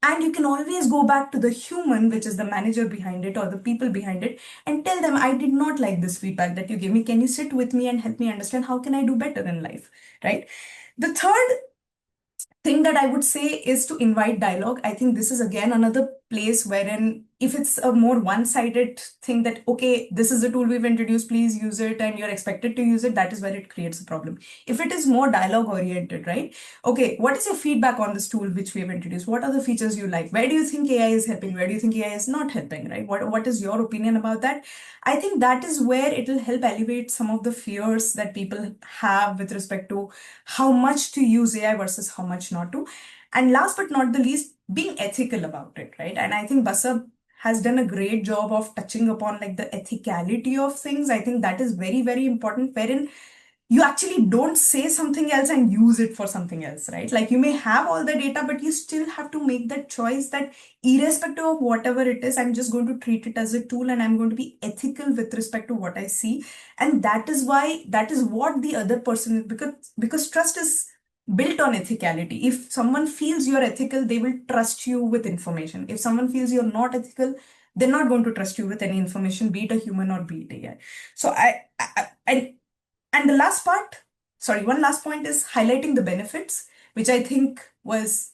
And you can always go back to the human, which is the manager behind it or the people behind it, and tell them, I did not like this feedback that you gave me. Can you sit with me and help me understand how can I do better in life, right? The third thing that I would say is to invite dialogue. I think this is again another place wherein if it's a more one-sided thing that, okay, this is the tool we've introduced, please use it, and you're expected to use it, that is where it creates a problem. If it is more dialogue oriented, right? Okay, what is your feedback on this tool which we have introduced? What are the features you like? Where do you think AI is helping? Where do you think AI is not helping, right? What is your opinion about that? I think that is where it will help elevate some of the fears that people have with respect to how much to use AI versus how much not to. And last but not the least, being ethical about it, right? And I think Basab has done a great job of touching upon like the ethicality of things. I think that is very, very important, wherein you actually don't say something else and use it for something else, right? Like you may have all the data, but you still have to make that choice that irrespective of whatever it is, I'm just going to treat it as a tool and I'm going to be ethical with respect to what I see. And that is why, that is what the other person, because trust is built on ethicality. If someone feels you're ethical, they will trust you with information. If someone feels you're not ethical, they're not going to trust you with any information, be it a human or be it AI. So and the last part, sorry, one last point is highlighting the benefits, which I think was,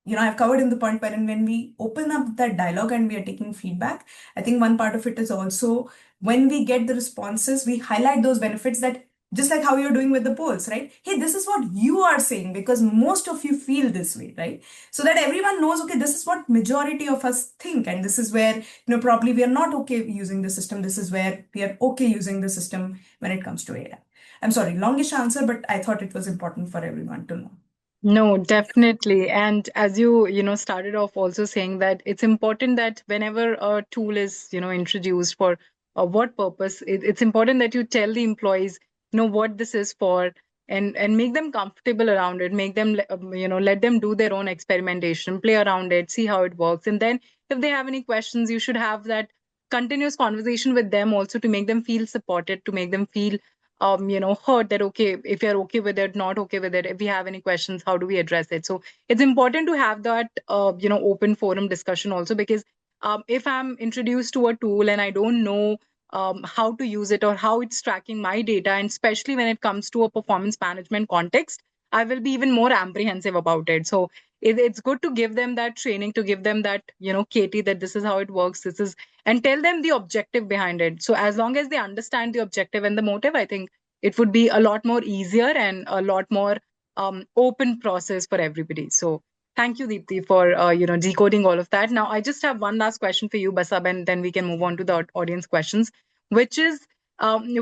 I've covered in the point wherein when we open up that dialogue and we are taking feedback, I think one part of it is also when we get the responses, we highlight those benefits that just like how you're doing with the polls, right? Hey, this is what you are saying because most of you feel this way, right? So that everyone knows, okay, this is what majority of us think. And this is where, probably we are not okay using the system. This is where we are okay using the system when it comes to AI. I'm sorry, longish answer, but I thought it was important for everyone to know. No, definitely. And as you started off also saying that it's important that whenever a tool is, introduced for what purpose, it's important that you tell the employees, what this is for and make them comfortable around it, make them, let them do their own experimentation, play around it, see how it works. And then if they have any questions, you should have that continuous conversation with them also to make them feel supported, to make them feel heard that, okay, if you're okay with it, not okay with it, if we have any questions, how do we address it? So it's important to have that, open forum discussion also, because if I'm introduced to a tool and I don't know how to use it or how it's tracking my data, and especially when it comes to a performance management context, I will be even more apprehensive about it. So it's good to give them that training, to give them that, Katie, that this is how it works, this is, and tell them the objective behind it. So as long as they understand the objective and the motive, I think it would be a lot more easier and a lot more open process for everybody. So thank you, Deepti, for decoding all of that. Now, I just have one last question for you, Basab, and then we can move on to the audience questions, which is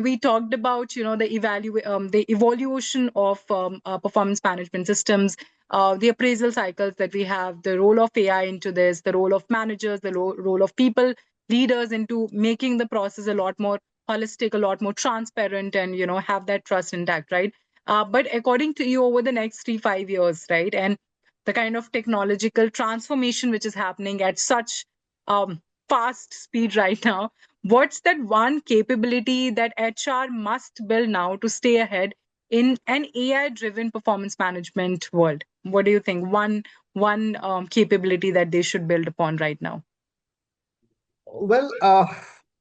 we talked about the evolution of performance management systems, the appraisal cycles that we have, the role of AI into this, the role of managers, the role of people leaders into making the process a lot more holistic, a lot more transparent, and have that trust intact, right? But according to you, over the next 3-5 years, right, and the kind of technological transformation which is happening at such fast speed right now, what's that one capability that HR must build now to stay ahead in an AI-driven performance management world? What do you think? One capability that they should build upon right now? Well,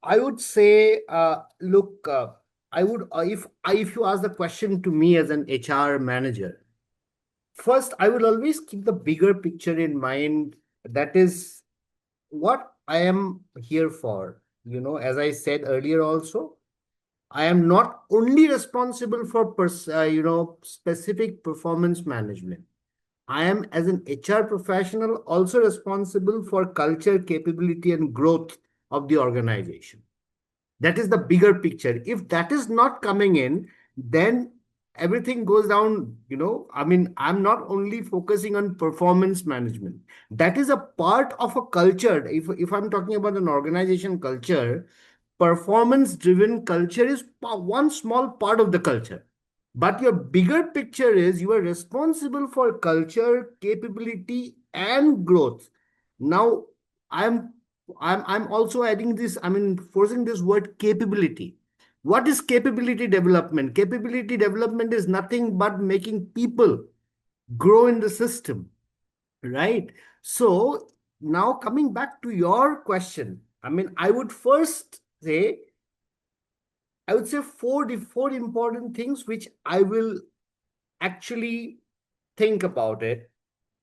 I would say, look, I would if you ask the question to me as an HR manager, first I will always keep the bigger picture in mind. That is what I am here for. As I said earlier, also, I am not only responsible for specific performance management. I am, as an HR professional, also responsible for culture, capability, and growth of the organization. That is the bigger picture. If that is not coming in, then everything goes down. I mean, I'm not only focusing on performance management. That is a part of a culture. If I'm talking about an organization culture, performance driven culture is one small part of the culture. But your bigger picture is you are responsible for culture, capability, and growth. Now, I'm I'm also adding this, I mean, forcing this word capability. What is capability development? Capability development is nothing but making people grow in the system, right? So now coming back to your question, I mean, I would say four important things which I will actually think about it.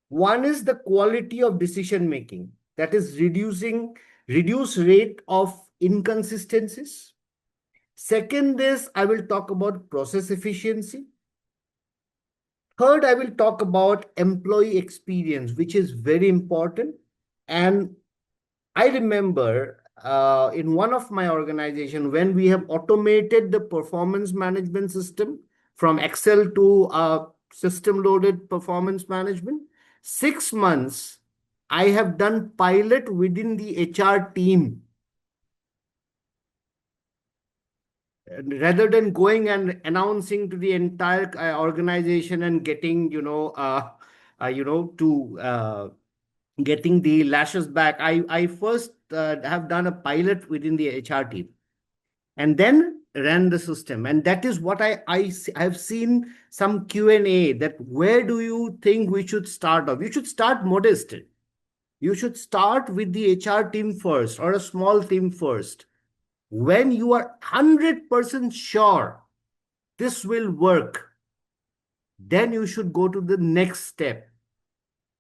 One is the quality of decision making, that is reduce rate of inconsistencies. Second is I will talk about process efficiency. Third, I will talk about employee experience, which is very important. And I remember in one of my organization when we have automated the performance management system from Excel to system loaded performance management, 6 months, I have done pilot within the HR team. Rather than going and announcing to the entire organization and getting, getting the lashes back, I first have done a pilot within the HR team and then ran the system. And that is what I've seen some Q&A that where do you think we should start off? You should start modest. You should start with the HR team first or a small team first. When you are 100% sure this will work, then you should go to the next step.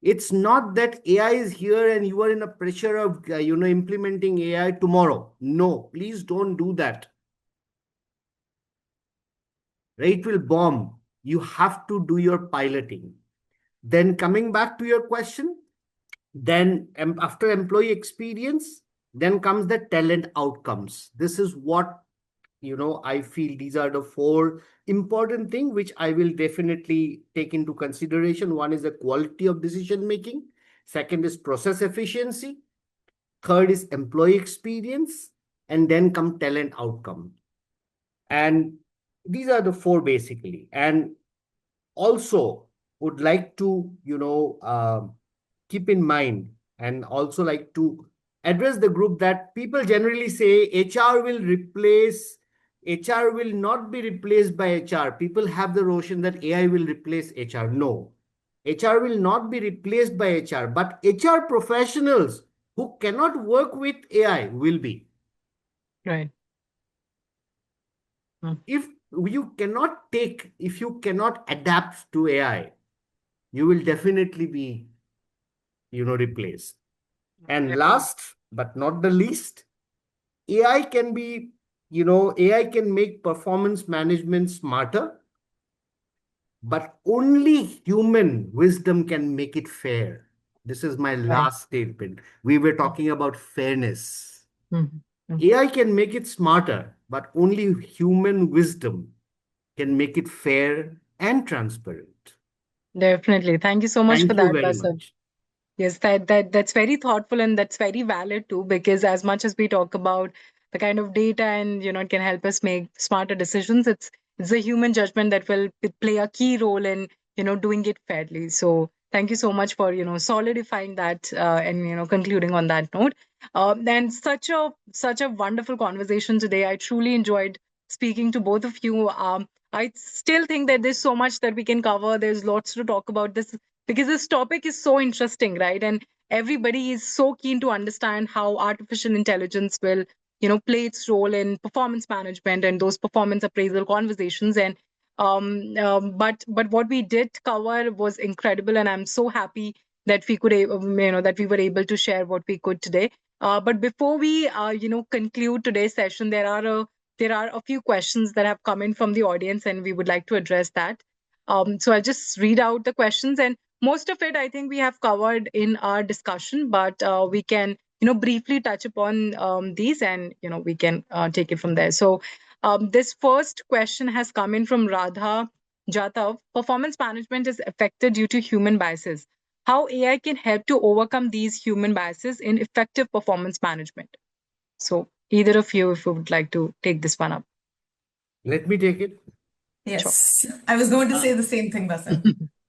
It's not that AI is here and you are in a pressure of implementing AI tomorrow. No, please don't do that. It will bomb. You have to do your piloting. Then coming back to your question, then after employee experience, then comes the talent outcomes. This is what I feel these are the four important things which I will definitely take into consideration. One is the quality of decision making. Second is process efficiency. Third is employee experience. And then come talent outcome. And these are the four basically. And also would like to, keep in mind and also like to address the group that people generally say HR will not be replaced by HR. People have the notion that AI will replace HR. No, HR will not be replaced by HR, but HR professionals who cannot work with AI will be. Right. If you cannot adapt to AI, you will definitely be, replaced. And last but not the least, AI can make performance management smarter, but only human wisdom can make it fair. This is my last statement. We were talking about fairness. AI can make it smarter, but only human wisdom can make it fair and transparent. Definitely. Thank you so much for Thank you that, very Basav. much. Yes, that's very thoughtful and that's very valid too, because as much as we talk about the kind of data and it can help us make smarter decisions, it's the human judgment that will play a key role in doing it fairly. So thank you so much for solidifying that and concluding on that note. And such a wonderful conversation today. I truly enjoyed speaking to both of you. I still think that there's so much that we can cover. There's lots to talk about this because this topic is so interesting, right? And everybody is so keen to understand how artificial intelligence will play its role in performance management and those performance appraisal conversations. And but what we did cover was incredible, and I'm so happy that we could that we were able to share what we could today. But before we conclude today's session, there are a few questions that have come in from the audience, and we would like to address that. So I'll just read out the questions, and most of it I think we have covered in our discussion, but we can briefly touch upon these, and we can take it from there. So this first question has come in from Radha Jatav. Performance management is affected due to human biases. How AI can help to overcome these human biases in effective performance management? So either of you, if you would like to take this one up. Let me take it. Yes, I was going to say the same thing, Basav.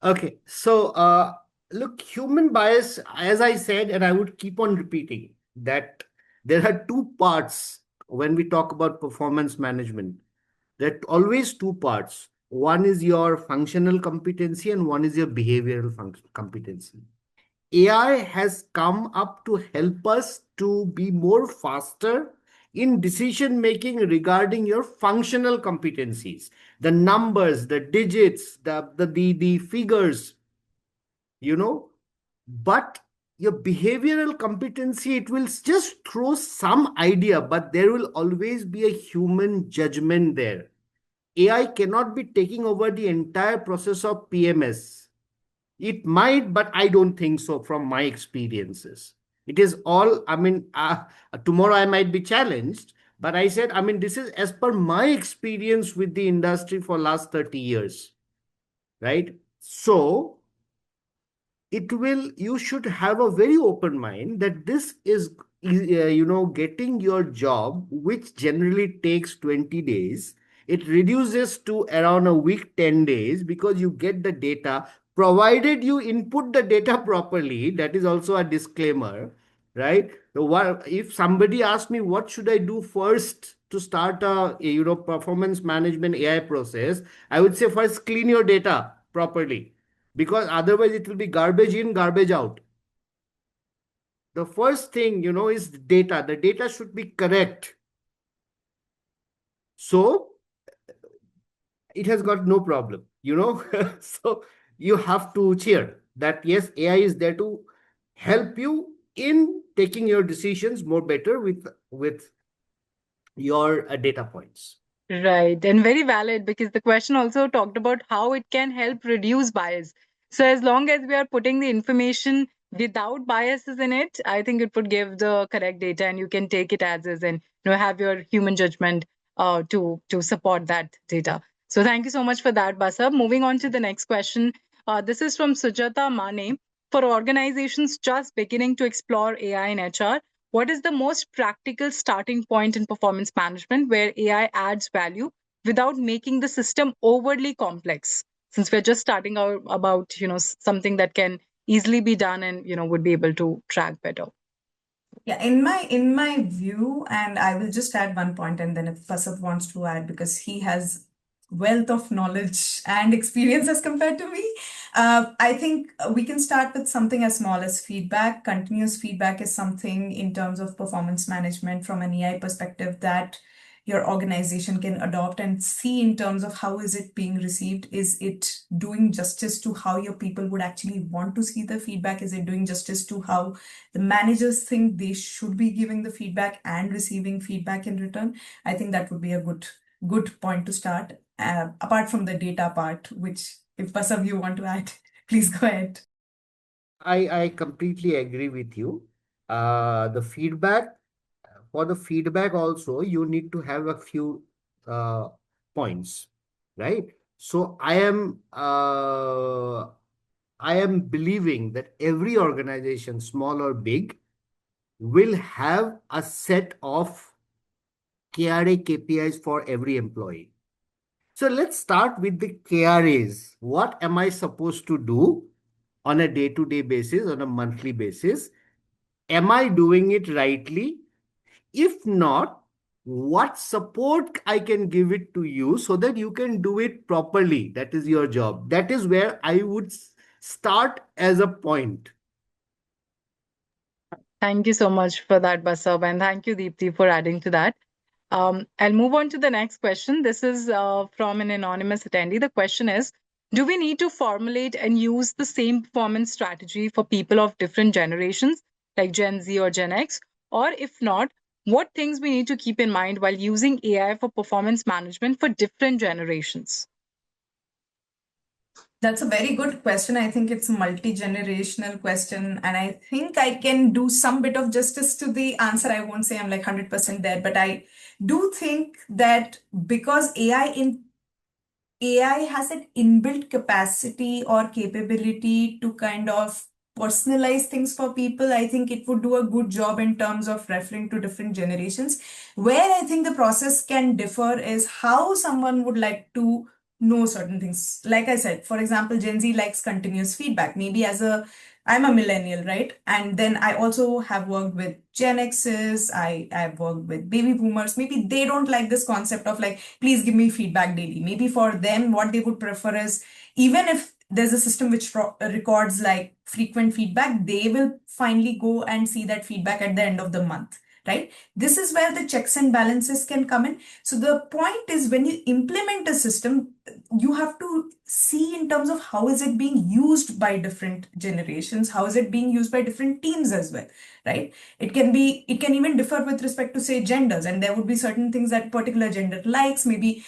Okay, so look, human bias, as I said, and I would keep on repeating that there are two parts when we talk about performance management. There are always two parts. One is your functional competency and one is your behavioral competency. AI has come up to help us to be more faster in decision making regarding your functional competencies, the numbers, the digits, the figures, but your behavioral competency, it will just throw some idea, but there will always be a human judgment there. AI cannot be taking over the entire process of PMS. It might, but I don't think so from my experiences. It is all, I mean, tomorrow I might be challenged, but I said, I mean, this is as per my experience with the industry for last 30 years, right? So you should have a very open mind that this is, getting your job, which generally takes 20 days. It reduces to around a week, 10 days, because you get the data, provided you input the data properly. That is also a disclaimer, right? If somebody asks me, what should I do first to start performance management AI process, I would say first clean your data properly, because otherwise it will be garbage in, garbage out. The first thing, is data. The data should be correct. So it has got no problem, So you have to cheer that, yes, AI is there to help you in taking your decisions more better with your data points. Right. And very valid, because the question also talked about how it can help reduce bias. So as long as we are putting the information without biases in it, I think it would give the correct data, and you can take it as is and have your human judgment to support that data. So thank you so much for that, Basab. Moving on to the next question. This is from Sujata Mane. For organizations just beginning to explore AI in HR, what is the most practical starting point in performance management where AI adds value without making the system overly complex? Since we're just starting out about, something that can easily be done and, would be able to track better. Yeah, in my view, and I will just add one point, and then if Pasab wants to add, because he has wealth of knowledge and experience as compared to me. I think we can start with something as small as feedback. Continuous feedback is something in terms of performance management from an AI perspective that your organization can adopt and see in terms of how is it being received. Is it doing justice to how your people would actually want to see the feedback? Is it doing justice to how the managers think they should be giving the feedback and receiving feedback in return? I think that would be a good point to start. Apart from the data part, which if Basab you want to add, please go ahead. I completely agree with you. The feedback, for the feedback also, you need to have a few points, right? So I am believing that every organization, small or big, will have a set of KRA KPIs for every employee. So let's start with the KRAs. What am I supposed to do on a day-to-day basis, on a monthly basis? Am I doing it rightly? If not, what support I can give it to you so that you can do it properly? That is your job. That is where I would start as a point. Thank you so much for that, Basab, and thank you, Deepti, for adding to that. I'll move on to the next question. This is from an anonymous attendee. The question is, do we need to formulate and use the same performance strategy for people of different generations, like Gen Z or Gen X? Or if not, what things we need to keep in mind while using AI for performance management for different generations? That's a very good question. I think it's a multi-generational question, and I think I can do some bit of justice to the answer. I won't say I'm like 100% there, but I do think that because AI has an inbuilt capacity or capability to kind of personalize things for people, I think it would do a good job in terms of referring to different generations. Where I think the process can differ is how someone would like to know certain things. Like I said, for example, Gen Z likes continuous feedback. Maybe I'm a millennial, right? And then I also have worked with Gen X's, I've worked with baby boomers. Maybe they don't like this concept of like, please give me feedback daily. Maybe for them, what they would prefer is, even if there's a system which records like frequent feedback, they will finally go and see that feedback at the end of the month. right? This is where the checks and balances can come in. So the point is, when you implement a system, you have to see in terms of how is it being used by different generations, how is it being used by different teams as well, right? It can even differ with respect to, say, genders, and there would be certain things that particular gender likes, maybe,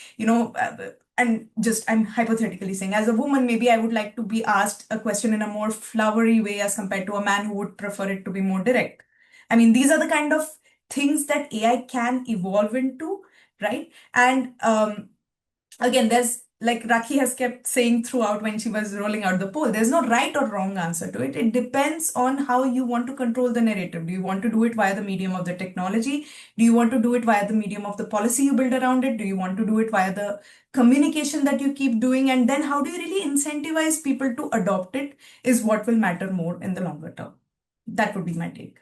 and just I'm hypothetically saying, as a woman, maybe I would like to be asked a question in a more flowery way as compared to a man who would prefer it to be more direct. I mean, these are the kind of things that AI can evolve into, right? And again, there's, like Rakhi has kept saying throughout when she was rolling out the poll, there's no right or wrong answer to it. It depends on how you want to control the narrative. Do you want to do it via the medium of the technology? Do you want to do it via the medium of the policy you build around it? Do you want to do it via the communication that you keep doing? And then how do you really incentivize people to adopt it is what will matter more in the longer term. That would be my take.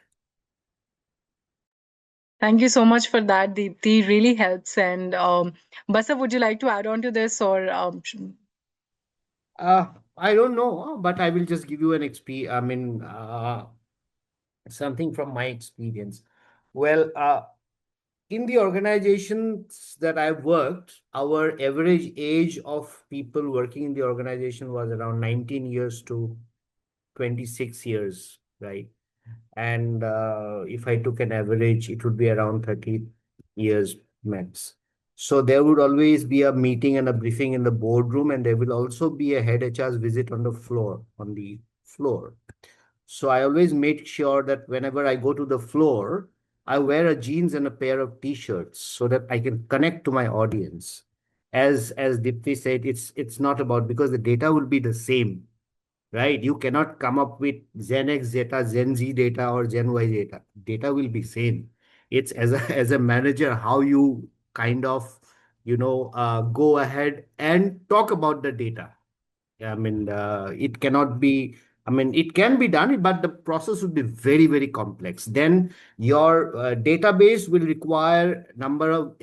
Thank you so much for that, Deepti. Really helps. And Basa, would you like to add on to this, or I don't know, but I will just give you something from my experience. Well, in the organizations that I've worked, our average age of people working in the organization was around 19 years to 26 years, right? And if I took an average, it would be around 30 years max. So there would always be a meeting and a briefing in the boardroom, and there will also be a head HR's visit on the floor, So I always make sure that whenever I go to the floor, I wear a jeans and a pair of t-shirts so that I can connect to my audience. As Dipti said, it's not about, because the data will be the same, right? You cannot come up with Gen X data, Gen Z data, or Gen Y data. Data will be same. It's as a as a manager how you kind of go ahead and talk about the data. It cannot be, it can be done, but the process would be very, very complex. Then your database will require number of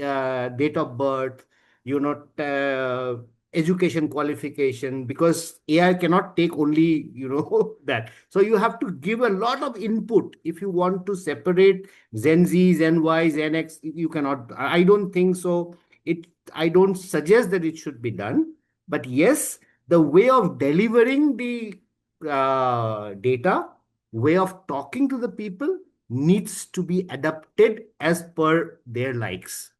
date of birth, education qualification, because AI cannot take only, that. So you have to give a lot of input if you want to separate Gen Z, Gen Y, Gen X. You cannot. I don't think so. I don't suggest that it should be done. But yes, the way of delivering the data, way of talking to the people needs to be adapted as per their likes.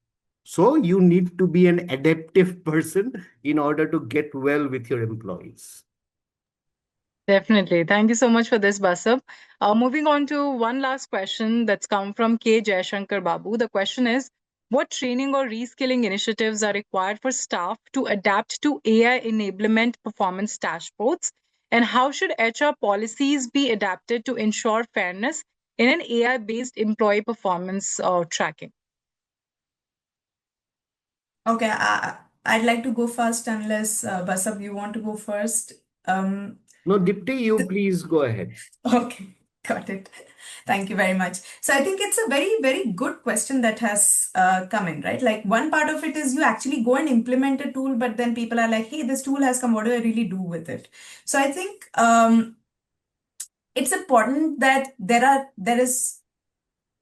So you need to be an adaptive person in order to get well with your employees. Definitely. Thank you so much for this, Basab. Moving on to one last question that's come from K. Jayashankar Babu. The question is, what training or reskilling initiatives are required for staff to adapt to AI enablement performance dashboards? And how should HR policies be adapted to ensure fairness in an AI-based employee performance tracking? Okay, I'd like to go first unless Basab, you want to go first. No, Dipti, you please go ahead. Okay, got it. Thank you very much. So I think it's a very, very good question that has come in, right? Like, one part of it is you actually go and implement a tool, but then people are like, hey, this tool has come, what do I really do with it? So I think it's important that there is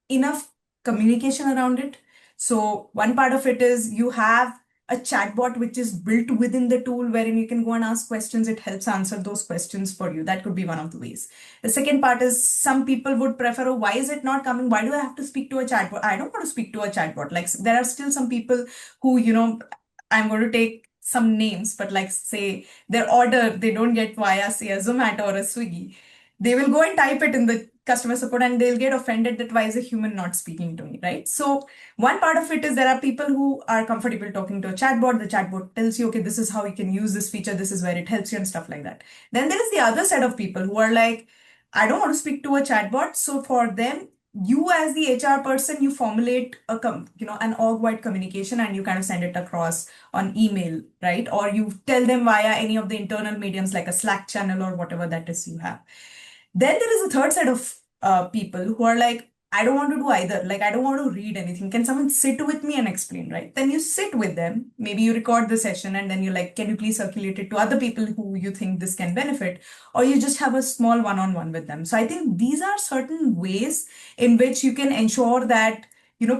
enough communication around it. So one part of it is you have a chatbot which is built within the tool wherein you can go and ask questions. It helps answer those questions for you. That could be one of the ways. The second part is some people would prefer, oh, why is it not coming? Why do I have to speak to a chatbot? I don't want to speak to a chatbot. Like, there are still some people who, I'm going to take some names, but like, say their order, they don't get via, say, a Zomato or a Swiggy. They will go and type it in the customer support and they'll get offended that why is a human not speaking to me, right? So one part of it is there are people who are comfortable talking to a chatbot. The chatbot tells you, okay, this is how you can use this feature. This is where it helps you and stuff like that. Then there is the other set of people who are like, I don't want to speak to a chatbot. So for them, you as the HR person, you formulate an org-wide communication and you kind of send it across on email, right? Or you tell them via any of the internal mediums like a Slack channel or whatever that is you have. Then there is a third set of people who are like, I don't want to do either. Like, I don't want to read anything. Can someone sit with me and explain, right? Then you sit with them. Maybe you record the session and then you're like, can you please circulate it to other people who you think this can benefit? Or you just have a small one-on-one with them. So I think these are certain ways in which you can ensure that,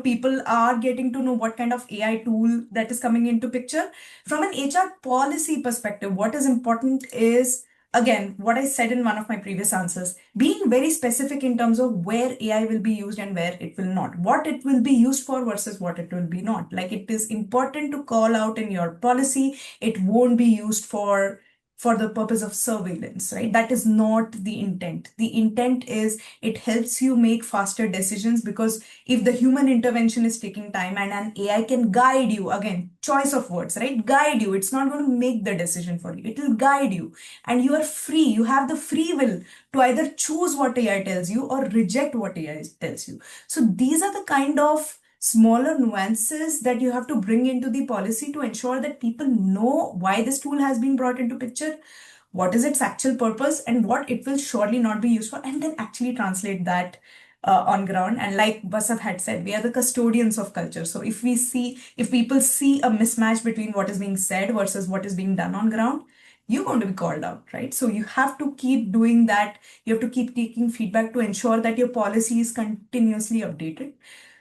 people are getting to know what kind of AI tool that is coming into picture. From an HR policy perspective, what is important is, again, what I said in one of my previous answers, being very specific in terms of where AI will be used and where it will not, what it will be used for versus what it will be not. Like, it is important to call out in your policy, it won't be used for the purpose of surveillance, right? That is not the intent. The intent is it helps you make faster decisions, because if the human intervention is taking time and an AI can guide you, again, choice of words, right? Guide you. It's not going to make the decision for you. It will guide you, and you are free. You have the free will to either choose what AI tells you or reject what AI tells you. So these are the kind of smaller nuances that you have to bring into the policy to ensure that people know why this tool has been brought into picture, what is its actual purpose, and what it will surely not be used for, and then actually translate that on ground. And like Basav had said, we are the custodians of culture. So if people see a mismatch between what is being said versus what is being done on ground, you're going to be called out, right? So you have to keep doing that. You have to keep taking feedback to ensure that your policy is continuously updated.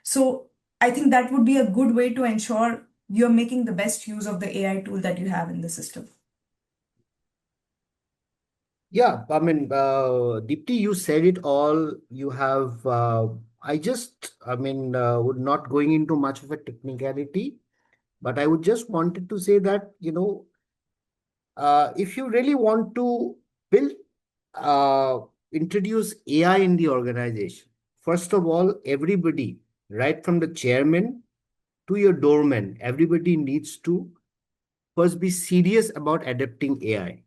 So I think that would be a good way to ensure you're making the best use of the AI tool that you have in the system. Yeah, I mean, Deepti, you said it all. You have, would not going into much of a technicality, but I would just wanted to say that, if you really want to build, uh, introduce AI in the organization, first of all, everybody, right from the chairman to your doorman, everybody needs to first be serious about adapting AI,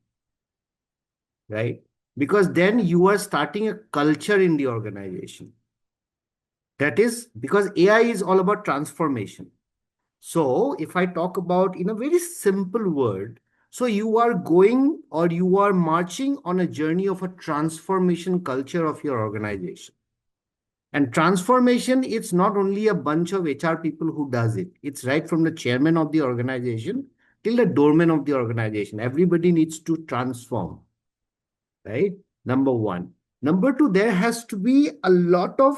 right? Because then you are starting a culture in the organization. That is because AI is all about transformation. So if I talk about in a very simple word, so you are going or you are marching on a journey of a transformation culture of your organization. And transformation, it's not only a bunch of HR people who does it. It's right from the chairman of the organization till the doorman of the organization. Everybody needs to transform, right? Number one. Number two, there has to be a lot of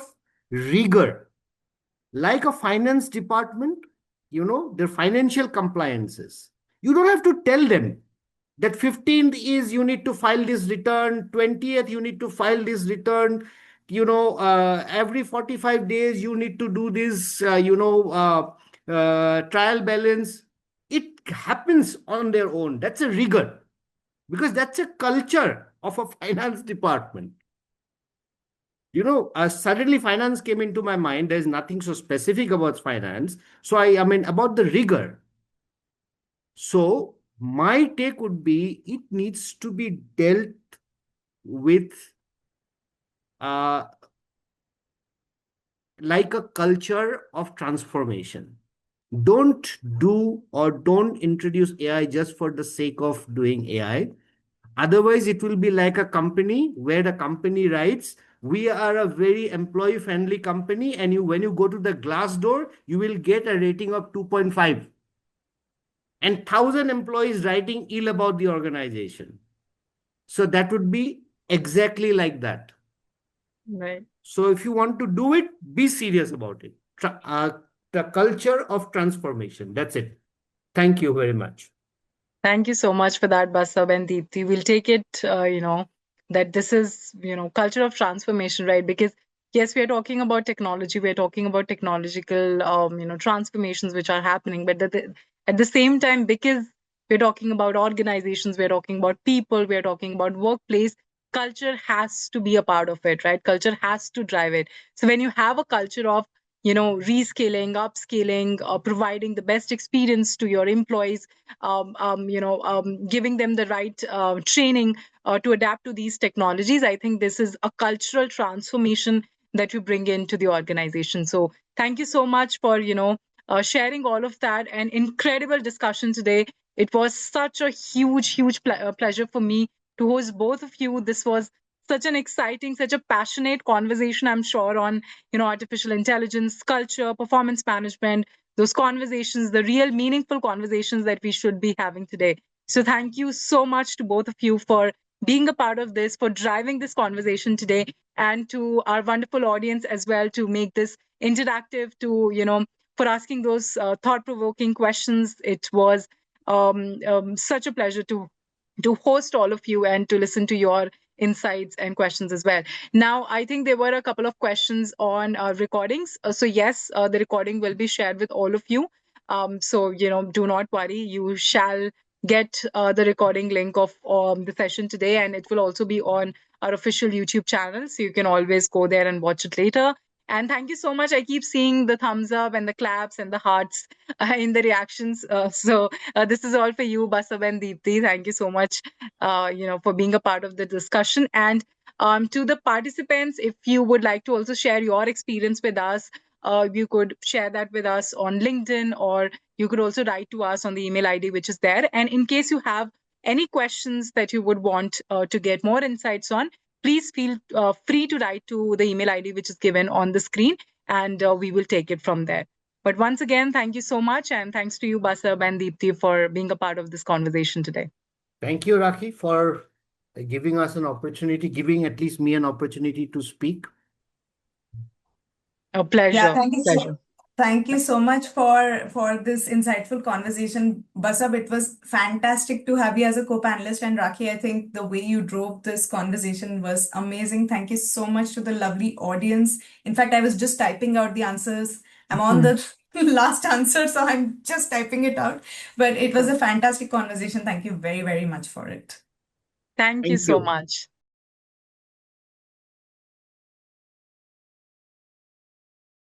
rigor, like a finance department, their financial compliances. You don't have to tell them that 15th is you need to file this return, 20th you need to file this return, every 45 days you need to do this, trial balance. It happens on their own. That's a rigor, because that's a culture of a finance department. Suddenly finance came into my mind. There's nothing so specific about finance. So I mean, about the rigor. So my take would be it needs to be dealt with uh, like a culture of transformation. Don't do or don't introduce AI just for the sake of doing AI. Otherwise, it will be like a company where the company writes, we are a very employee friendly company. And when you go to the Glassdoor, you will get a rating of 2.5. And 1,000 employees writing ill about the organization. So that would be exactly like that. Right. So if you want to do it, be serious about it. The culture of transformation. That's it. Thank you very much. Thank you so much for that, Basav and Deepti. We'll take it, that this is, culture of transformation, right? Because yes, we are talking about technology, we are talking about technological, transformations which are happening, but at the same time, because we're talking about organizations, we're talking about people, we're talking about workplace, culture has to be a part of it, right? Culture has to drive it. So when you have a culture of, reskilling, upskilling, providing the best experience to your employees, giving them the right training to adapt to these technologies. I think this is a cultural transformation that you bring into the organization. So thank you so much for, sharing all of that, and incredible discussion today. It was such a huge pleasure for me to host both of you. This was such an exciting, such a passionate conversation, I'm sure, on, artificial intelligence, culture, performance management, those conversations, the real meaningful conversations that we should be having today. So thank you so much to both of you for being a part of this, for driving this conversation today, and to our wonderful audience as well, to make this interactive, to, for asking those thought-provoking questions. It was such a pleasure to host all of you and to listen to your insights and questions as well. Now, I think there were a couple of questions on recordings. So yes, the recording will be shared with all of you. So, do not worry. You shall get the recording link of the session today, and it will also be on our official YouTube channel. So you can always go there and watch it later. And thank you so much. I keep seeing the thumbs up and the claps and the hearts in the reactions. So this is all for you, Basab and Deepti. Thank you so much, for being a part of the discussion. And to the participants, if you would like to also share your experience with us, you could share that with us on LinkedIn, or you could also write to us on the email ID which is there. And in case you have any questions that you would want to get more insights on, please feel free to write to the email ID which is given on the screen, and we will take it from there. But once again, thank you so much. And thanks to you, Basab and Deepti, for being a part of this conversation today. Thank you, Rakhi, for giving us an opportunity, giving at least me an opportunity to speak. A pleasure. Yeah, thank you so much for this insightful conversation, Basab. It was fantastic to have you as a co-panelist, and Rakhi, I think the way you drove this conversation was amazing. Thank you so much to the lovely audience. In fact, I was just typing out the answers. I'm on the last answer, so I'm just typing it out. But it was a fantastic conversation. Thank you very, very much for it. Thank you so much.